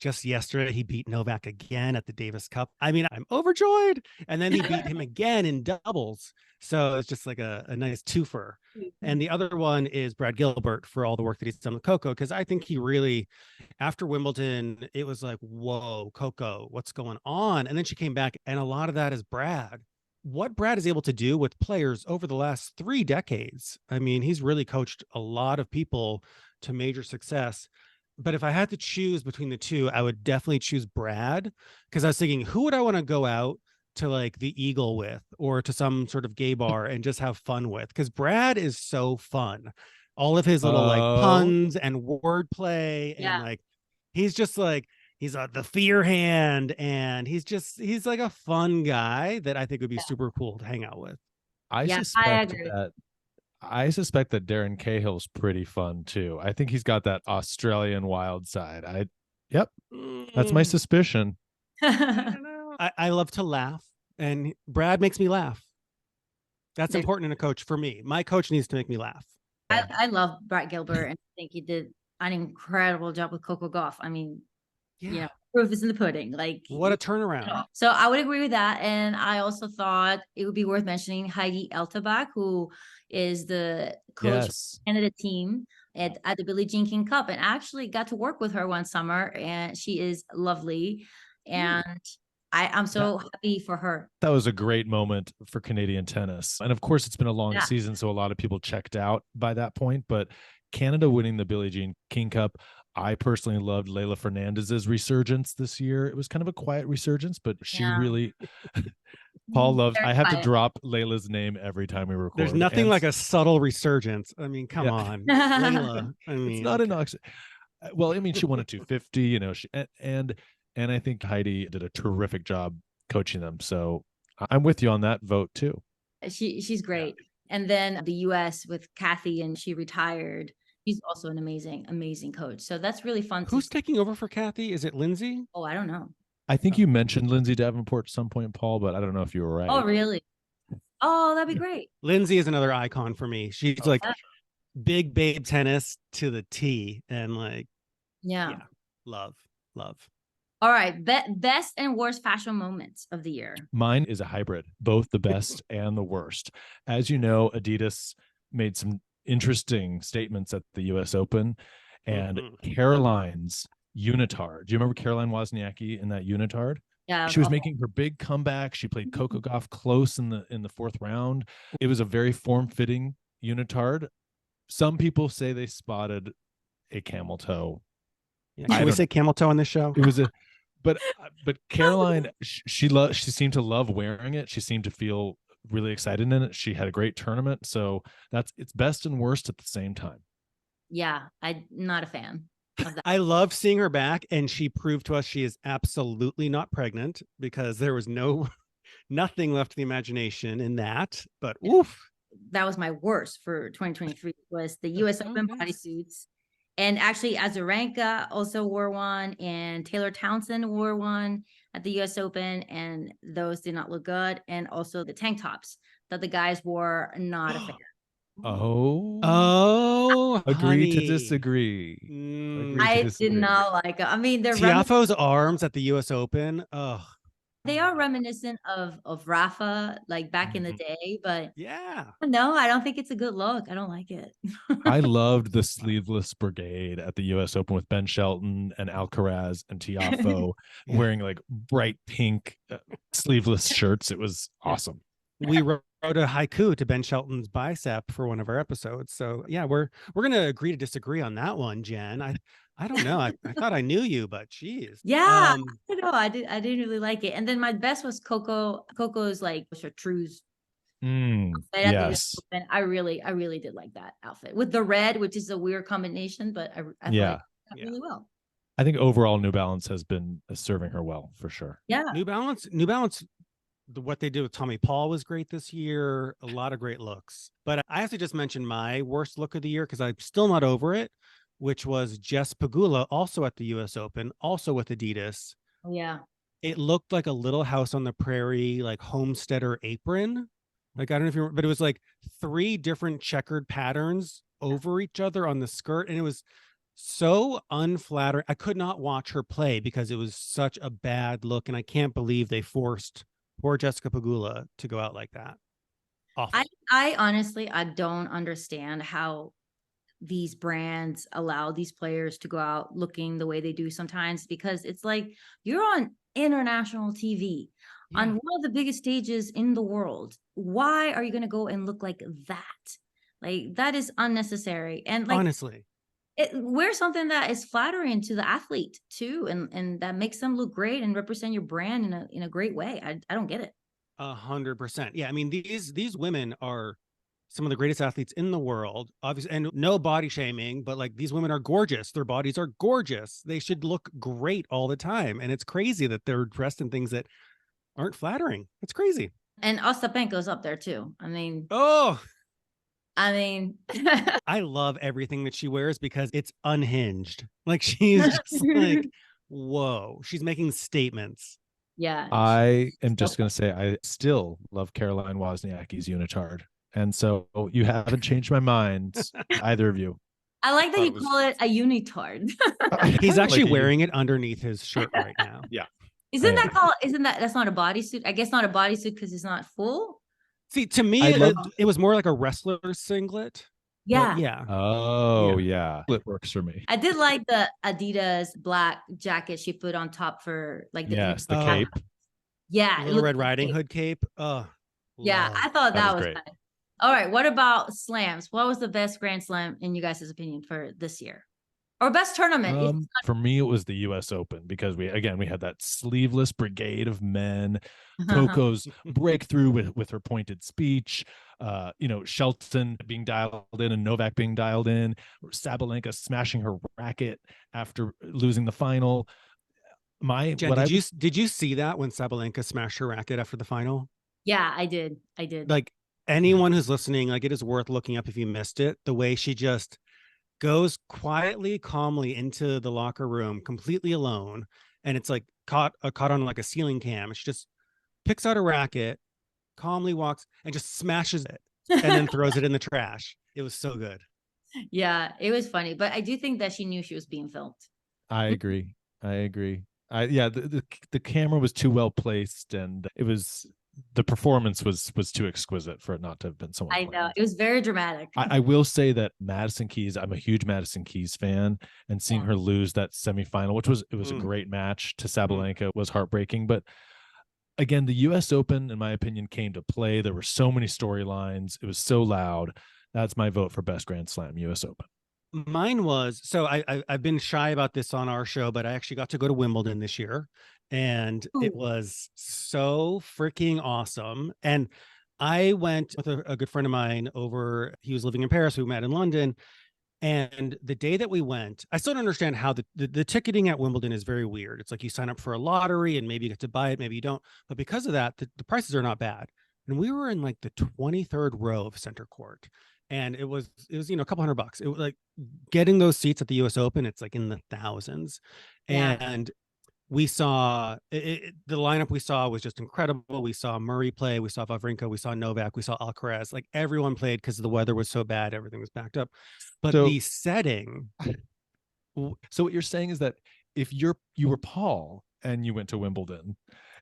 just yesterday, he beat Novak again at the Davis Cup. I mean, I'm overjoyed. And then he beat him again in doubles. So it's just like a nice twofer. And the other one is Brad Gilbert for all the work that he's done with Coco, because I think he really, after Wimbledon, it was like, whoa, Coco, what's going on? And then she came back, and a lot of that is Brad. What Brad is able to do with players over the last 3 decades. I mean, he's really coached a lot of people to major success. But if I had to choose between the 2, I would definitely choose Brad, because I was thinking, who would I want to go out to like the Eagle with, or to some sort of gay bar and just have fun with? Because Brad is so fun. All of his little like puns and wordplay, and like he's just like he's the fear hand, and he's like a fun guy that I think would be super cool to hang out with. I suspect that Darren Cahill's pretty fun too. I think he's got that Australian wild side. That's my suspicion. I love to laugh, and Brad makes me laugh. That's important in a coach for me. My coach needs to make me laugh. I love Brad Gilbert, and I think he did an incredible job with Coco Gauff. I mean, proof is in the pudding. Like, what a turnaround. So I would agree with that. And I also thought it would be worth mentioning Heidi Elterbach, who is the coach of the Canada team at the Billie Jean King Cup, and actually got to work with her one summer, and she is lovely. And I'm so happy for her. That was a great moment for Canadian tennis. And of course, it's been a long season, so a lot of people checked out by that point. But Canada winning the Billie Jean King Cup, I personally loved Leylah Fernandez's resurgence this year. It was kind of a quiet resurgence, but she really... Paul loves... I have to drop Leylah's name every time we record. There's nothing like a subtle resurgence. I mean, come on. Leylah. I mean, it's not an oxy. Well, I mean, she won a 250, you know, and I think Heidi did a terrific job coaching them. So I'm with you on that vote too. She's great. And then the US with Kathy, and she retired. She's also an amazing coach. So that's really fun. Who's taking over for Kathy? Is it Lindsay? Oh, I don't know. I think you mentioned Lindsay Davenport at some point, Paul, but I don't know if you were right. Oh, really? Oh, that'd be great. Lindsay is another icon for me. She's like big babe tennis to the T, and like, love. All right. Best and worst fashion moments of the year. Mine is a hybrid, both the best and the worst. As you know, Adidas made some interesting statements at the US Open, and Caroline's unitard. Do you remember Caroline Wozniacki in that unitard? Yeah. She was making her big comeback. She played Coco Gauff close in the fourth round. It was a very form-fitting unitard. Some people say they spotted a camel toe. Yeah, can we say camel toe on this show? It was but Caroline, she seemed to love wearing it. She seemed to feel really excited in it. She had a great tournament. So it's best and worst at the same time. Yeah, I'm not a fan of that. I love seeing her back, and she proved to us she is absolutely not pregnant, because there was nothing left to the imagination in that. But oof. That was my worst for 2023 was the US Open bodysuits. And actually Azarenka also wore one, and Taylor Townsend wore one at the US Open, and those did not look good. And also the tank tops that the guys wore, not a fan. Agree to honey. disagree. I did not like it. I mean, they're Tiafoe's arms at the US Open. Oh, they are reminiscent of Rafa, like back in the day, but yeah. no, I don't think it's a good look. I don't like it. I loved the sleeveless brigade at the US Open with Ben Shelton and Alcaraz and Tiafoe wearing like bright pink sleeveless shirts. It was awesome. We wrote a haiku to Ben Shelton's bicep for one of our episodes. So yeah, we're going to agree to disagree on that one, Jen. I don't know. I thought I knew you, but geez. Yeah, I know. I didn't really like it. And then my best was Coco's like chartreuse. Yes. And I really did like that outfit with the red, which is a weird combination, but I thought it got really well. I think overall New Balance has been serving her well for sure. Yeah. New Balance, what they did with Tommy Paul was great this year. A lot of great looks. But I have to just mention my worst look of the year, because I'm still not over it, which was Jess Pegula, also at the US Open, also with Adidas. Yeah. It looked like a Little House on the Prairie, like homesteader apron. Like, I don't know if you remember, but it was like 3 different checkered patterns over each other on the skirt. And it was so unflattering. I could not watch her play because it was such a bad look. And I can't believe they forced poor Jessica Pegula to go out like that. Awful. I honestly, I don't understand how these brands allow these players to go out looking the way they do sometimes, because it's like you're on international TV on one of the biggest stages in the world. Why are you going to go and look like that? Like, that is unnecessary. And like, honestly, wear something that is flattering to the athlete too, and that makes them look great and represent your brand in a great way. I don't get it. 100%. Yeah, I mean, these women are some of the greatest athletes in the world, obviously, and no body shaming, but like, these women are gorgeous. Their bodies are gorgeous. They should look great all the time. And it's crazy that they're dressed in things that aren't flattering. It's crazy. And Ostapenko's up there too. I mean, I love everything that she wears because it's unhinged. Like, she's just like, whoa, she's making statements. Yeah. I am just going to say, I still love Caroline Wozniacki's unitard. And so you haven't changed my mind, either of you. I like that you call it a unitard. He's actually wearing it underneath his shirt right now. Yeah. That's not a bodysuit? I guess not a bodysuit because it's not full. See, to me, it was more like a wrestler singlet. Yeah. Yeah. Oh, yeah. It works for me. I did like the Adidas black jacket she put on top for like the cape. Yeah. Little Red Riding Hood cape. Yeah, I thought that was great. Nice. All right. What about slams? What was the best Grand Slam in you guys' opinion for this year? Or best tournament? For me, it was the US Open, because we had that sleeveless brigade of men. Coco's breakthrough with her pointed speech. Shelton being dialed in and Novak being dialed in. Sabalenka smashing her racket after losing the final. Jen, did you see that when Sabalenka smashed her racket after the final? Yeah, I did. Like, anyone who's listening, like, it is worth looking up if you missed it. The way she just goes quietly, calmly into the locker room, completely alone, and it's like caught on like a ceiling cam. She just picks out a racket, calmly walks, and just smashes it, and then throws it in the trash. It was so good. Yeah, it was funny, but I do think that she knew she was being filmed. I agree. The camera was too well placed, and it was the performance was too exquisite for it not to have been someone I playing. know. It was very dramatic. I will say that Madison Keys, I'm a huge Madison Keys fan, and seeing her lose that semifinal, which was a great match to Sabalenka, was heartbreaking. But again, the US Open, in my opinion, came to play. There were so many storylines. It was so loud. That's my vote for best Grand Slam, US Open. Mine was, so I've been shy about this on our show, but I actually got to go to Wimbledon this year, and it was so freaking awesome. And I went with a good friend of mine over. He was living in Paris. We met in London. And the day that we went, I still don't understand how the ticketing at Wimbledon is very weird. It's like you sign up for a lottery and maybe you get to buy it, maybe you don't. But because of that, the prices are not bad. And we were in like the 23rd row of center court. And it was, a couple $100. It was like getting those seats at the US Open, it's like in the thousands. Yeah. And we saw the lineup we saw was just incredible. We saw Murray play, we saw Wawrinka, we saw Novak, we saw Alcaraz. Like everyone played because the weather was so bad, everything was backed up. But the setting. So what you're saying is that if you were Paul and you went to Wimbledon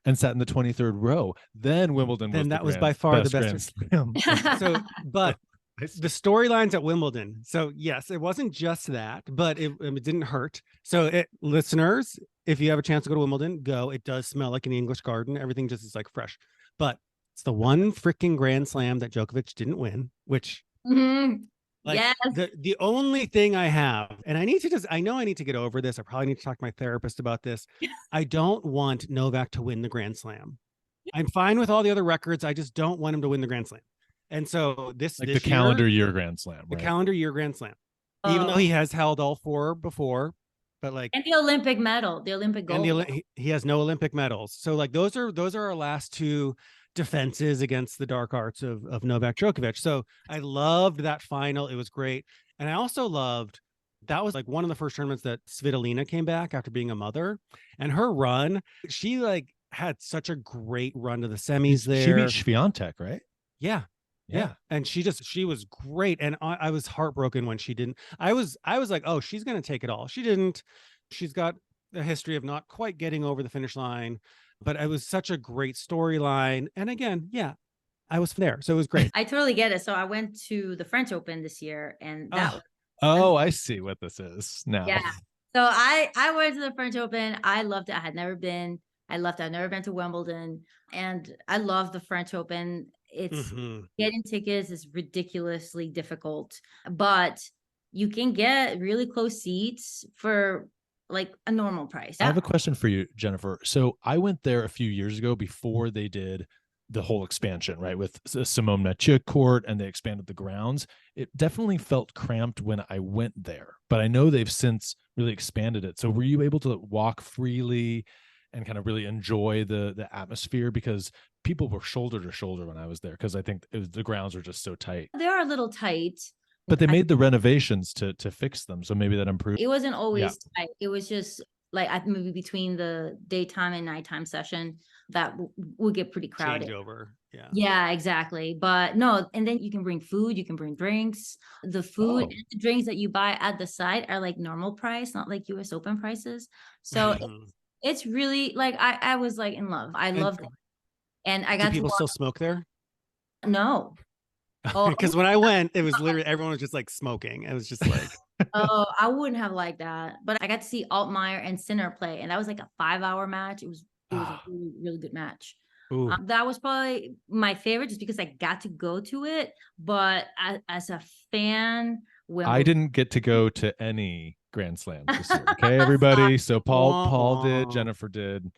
and sat in the 23rd row, then Wimbledon was by far the best Grand Slam. So, but the storylines at Wimbledon. So yes, it wasn't just that, but it didn't hurt. So listeners, if you have a chance to go to Wimbledon, go. It does smell like an English garden. Everything just is like fresh. But it's the one freaking Grand Slam that Djokovic didn't win, which yes. the only thing I have, and I need to get over this. I probably need to talk to my therapist about this. I don't want Novak to win the Grand Slam. I'm fine with all the other records. I just don't want him to win the Grand Slam. And so this calendar year Grand Slam, the calendar year Grand Slam, even though he has held all four before, but like, and the Olympic medal, the Olympic gold. And he has no Olympic medals. So like those are our last two defenses against the dark arts of Novak Djokovic. So I loved that final. It was great. And I also loved, that was like one of the first tournaments that Svitolina came back after being a mother, and her run, she like had such a great run to the semis there. She beat Swiatek, right? Yeah. And she was great. And I was heartbroken when she didn't. I was like, oh, she's going to take it all. She didn't. She's got a history of not quite getting over the finish line, but it was such a great storyline. And again, I was there. So it was great. I totally get it. So I went to the French Open this year, and that I see what this is now. Yeah. So I went to the French Open. I loved it. I had never been. I'd never been to Wimbledon, and I love the French Open. It's getting tickets is ridiculously difficult, but you can get really close seats for like a normal price. I have a question for you, Jennifer. So I went there a few years ago before they did the whole expansion, right? With Simone Mathieu court, and they expanded the grounds. It definitely felt cramped when I went there, but I know they've since really expanded it. So were you able to walk freely and kind of really enjoy the atmosphere? Because people were shoulder to shoulder when I was there, because I think the grounds were just so tight. They are a little tight, but they made the renovations to fix them, so maybe that improved. It wasn't always tight. It was just like maybe between the daytime and nighttime session that would get pretty crowded. Change over. Yeah, exactly. But no, and then you can bring food, you can bring drinks. The food and the drinks that you buy at the site are like normal price, not like US Open prices. So it's really like I was like in love. I loved it. And I got do people still smoke there? No. Because when I went, it was literally everyone was just like smoking. It was just like I wouldn't have liked that. But I got to see Altmaier and Sinner play, and that was like a 5-hour match. It was a really, really good match. That was probably my favorite, just because I got to go to it. But as a fan, I didn't get to go to any Grand Slams this year. Okay, everybody. So Paul did, Jennifer did.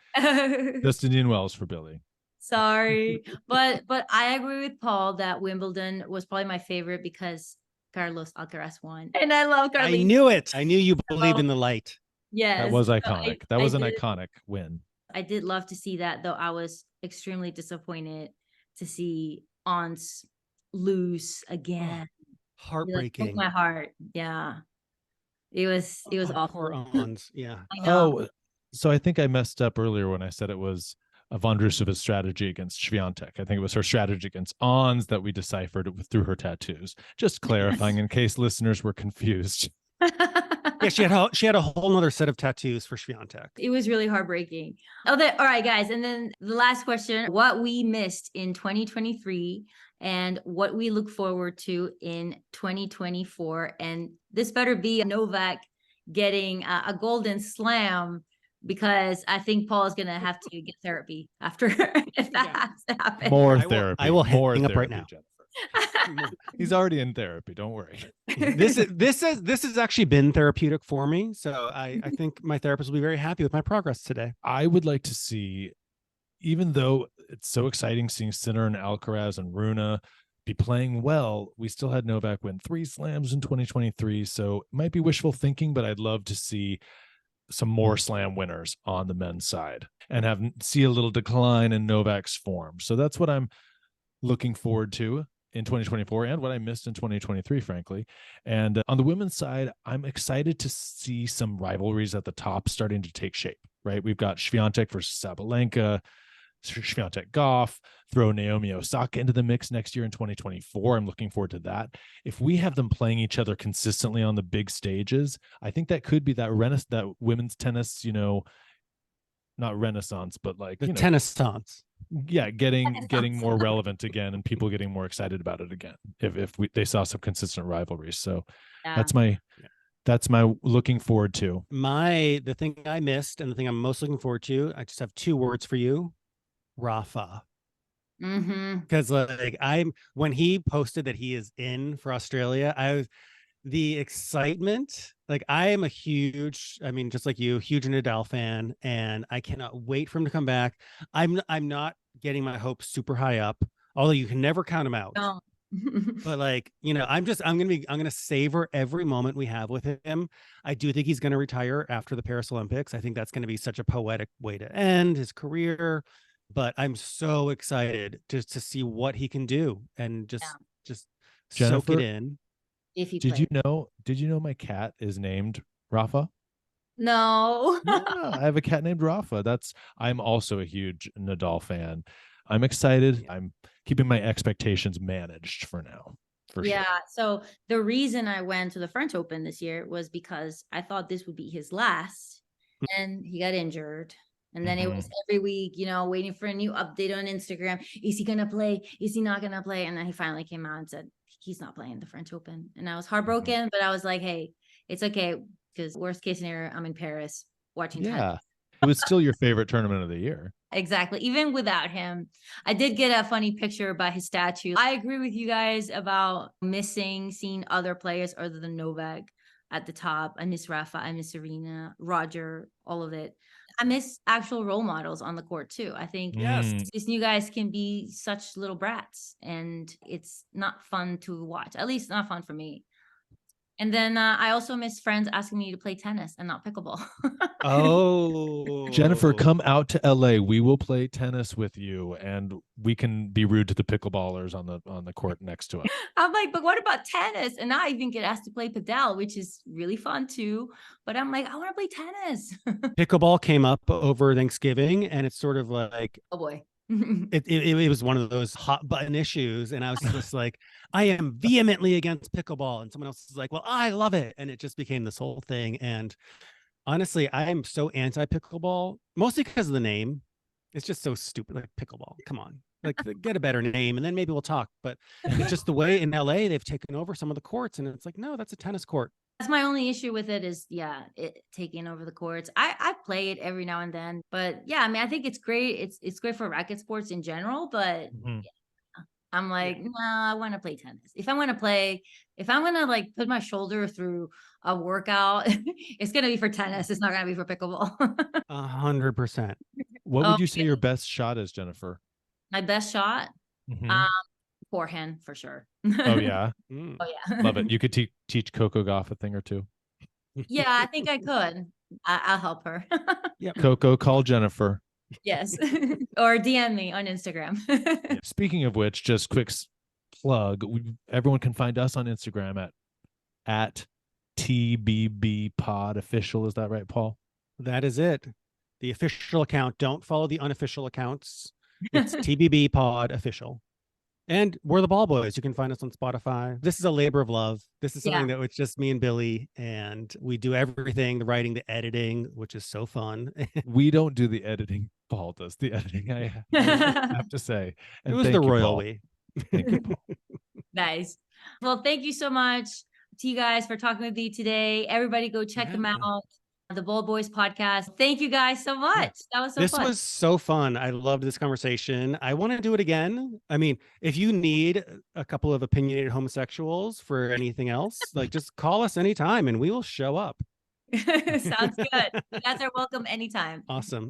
Just Indian Wells for Billy. Sorry, but I agree with Paul that Wimbledon was probably my favorite because Carlos Alcaraz won, and I love Carlos. I knew it. I knew you believe in the light. Yes, that was iconic. That was an iconic win. I did love to see that, though. I was extremely disappointed to see Ons lose again. Heartbreaking. Broke my heart. Yeah, it was awful. Poor Ons. Yeah. So I think I messed up earlier when I said it was Vondrousova's strategy against Swiatek. I think it was her strategy against Ons that we deciphered through her tattoos. Just clarifying in case listeners were confused. Yeah, she had a whole nother set of tattoos for Swiatek. It was really heartbreaking. All right, guys. And then the last question, what we missed in 2023 and what we look forward to in 2024. And this better be Novak getting a golden slam, because I think Paul is going to have to get therapy after if that has to happen. More therapy. I will more hang up right therapy, now. Jennifer. He's already in therapy. Don't worry. This has actually been therapeutic for me. So I think my therapist will be very happy with my progress today. I would like to see, even though it's so exciting seeing Sinner and Alcaraz and Runa be playing well, we still had Novak win 3 slams in 2023. So it might be wishful thinking, but I'd love to see some more slam winners on the men's side and see a little decline in Novak's form. So that's what I'm looking forward to in 2024 and what I missed in 2023, frankly. And on the women's side, I'm excited to see some rivalries at the top starting to take shape, right? We've got Swiatek versus Sabalenka, Swiatek Goff, throw Naomi Osaka into the mix next year in 2024. I'm looking forward to that. If we have them playing each other consistently on the big stages, I think that could be that women's tennis, not renaissance, but like the tennis-tance. Yeah, getting more relevant again and people getting more excited about it again if they saw some consistent rivalries. So that's my looking forward to. The thing I missed and the thing I'm most looking forward to, I just have 2 words for you: Rafa. Because when he posted that he is in for Australia, the excitement, like I am just like you, huge Nadal fan, and I cannot wait for him to come back. I'm not getting my hopes super high up, although you can never count him out. No. But I'm gonna savor every moment we have with him. I do think he's gonna retire after the Paris Olympics. I think that's gonna be such a poetic way to end his career. But I'm so excited just to see what he can do and just Jennifer, soak it in. If he did you know my cat is named Rafa? No. Yeah, I have a cat named Rafa. I'm also a huge Nadal fan. I'm excited. I'm keeping my expectations managed for now. For sure. So the reason I went to the French Open this year was because I thought this would be his last, and he got injured. And then it was every week, waiting for a new update on Instagram. Is he going to play? Is he not going to play? And then he finally came out and said, he's not playing the French Open. And I was heartbroken, but I was like, hey, it's okay. Because worst case scenario, I'm in Paris watching tennis. It was still your favorite tournament of the year. Exactly. Even without him, I did get a funny picture by his statue. I agree with you guys about seeing other players other than Novak at the top. I miss Rafa. I miss Serena, Roger, all of it. I miss actual role models on the court too. I think these new guys can be such little brats, and it's not fun to watch. At least not fun for me. And then I also miss friends asking me to play tennis and not pickleball. Oh, Jennifer, come out to LA. We will play tennis with you, and we can be rude to the pickleballers on the court next to us. I'm like, but what about tennis? And now I even get asked to play padel, which is really fun too. But I'm like, I want to play tennis. Pickleball came up over Thanksgiving, and it's sort of like, oh boy. It was one of those hot button issues, and I was just like, I am vehemently against pickleball, and someone else is like, well, I love it, and it just became this whole thing. And honestly, I am so anti pickleball, mostly because of the name. It's just so stupid. Like, pickleball, come on, like, get a better name, and then maybe we'll talk. But it's just the way in LA they've taken over some of the courts, and it's like, no, that's a tennis court. That's my only issue with it is, it taking over the courts. I play it every now and then, but I think it's great. It's great for racket sports in general, but I'm like, no, I want to play tennis. If I'm going to like put my shoulder through a workout, it's going to be for tennis. It's not going to be for pickleball. 100%. What would you say your best shot is, Jennifer? My best shot? Forehand for sure. Oh yeah. Oh yeah. Love it. You could teach Coco Gauff a thing or two. Yeah, I think I could. I'll help her. Yeah. Coco, call Jennifer. Yes. Or DM me on Instagram. Speaking of which, just quick plug. Everyone can find us on Instagram at TBB Pod Official. Is that right, Paul? That is it. The official account. Don't follow the unofficial accounts. It's TBB Pod Official. And we're the Ball Boys. You can find us on Spotify. This is a labor of love. This is something that was just me and Billy, and we do everything, the writing, the editing, which is so fun. We don't do the editing. Paul does the editing, I have to say. And it was thank the you, royal Paul. we. Thank you, Paul. Nice. Well, thank you so much to you guys for talking with me today. Everybody go check them out. The Ball Boys podcast. Thank you guys so much. That was so This fun. was so fun. I loved this conversation. I want to do it again. I mean, if you need a couple of opinionated homosexuals for anything else, like just call us anytime and we will show up. Sounds good. You guys are welcome anytime. Awesome.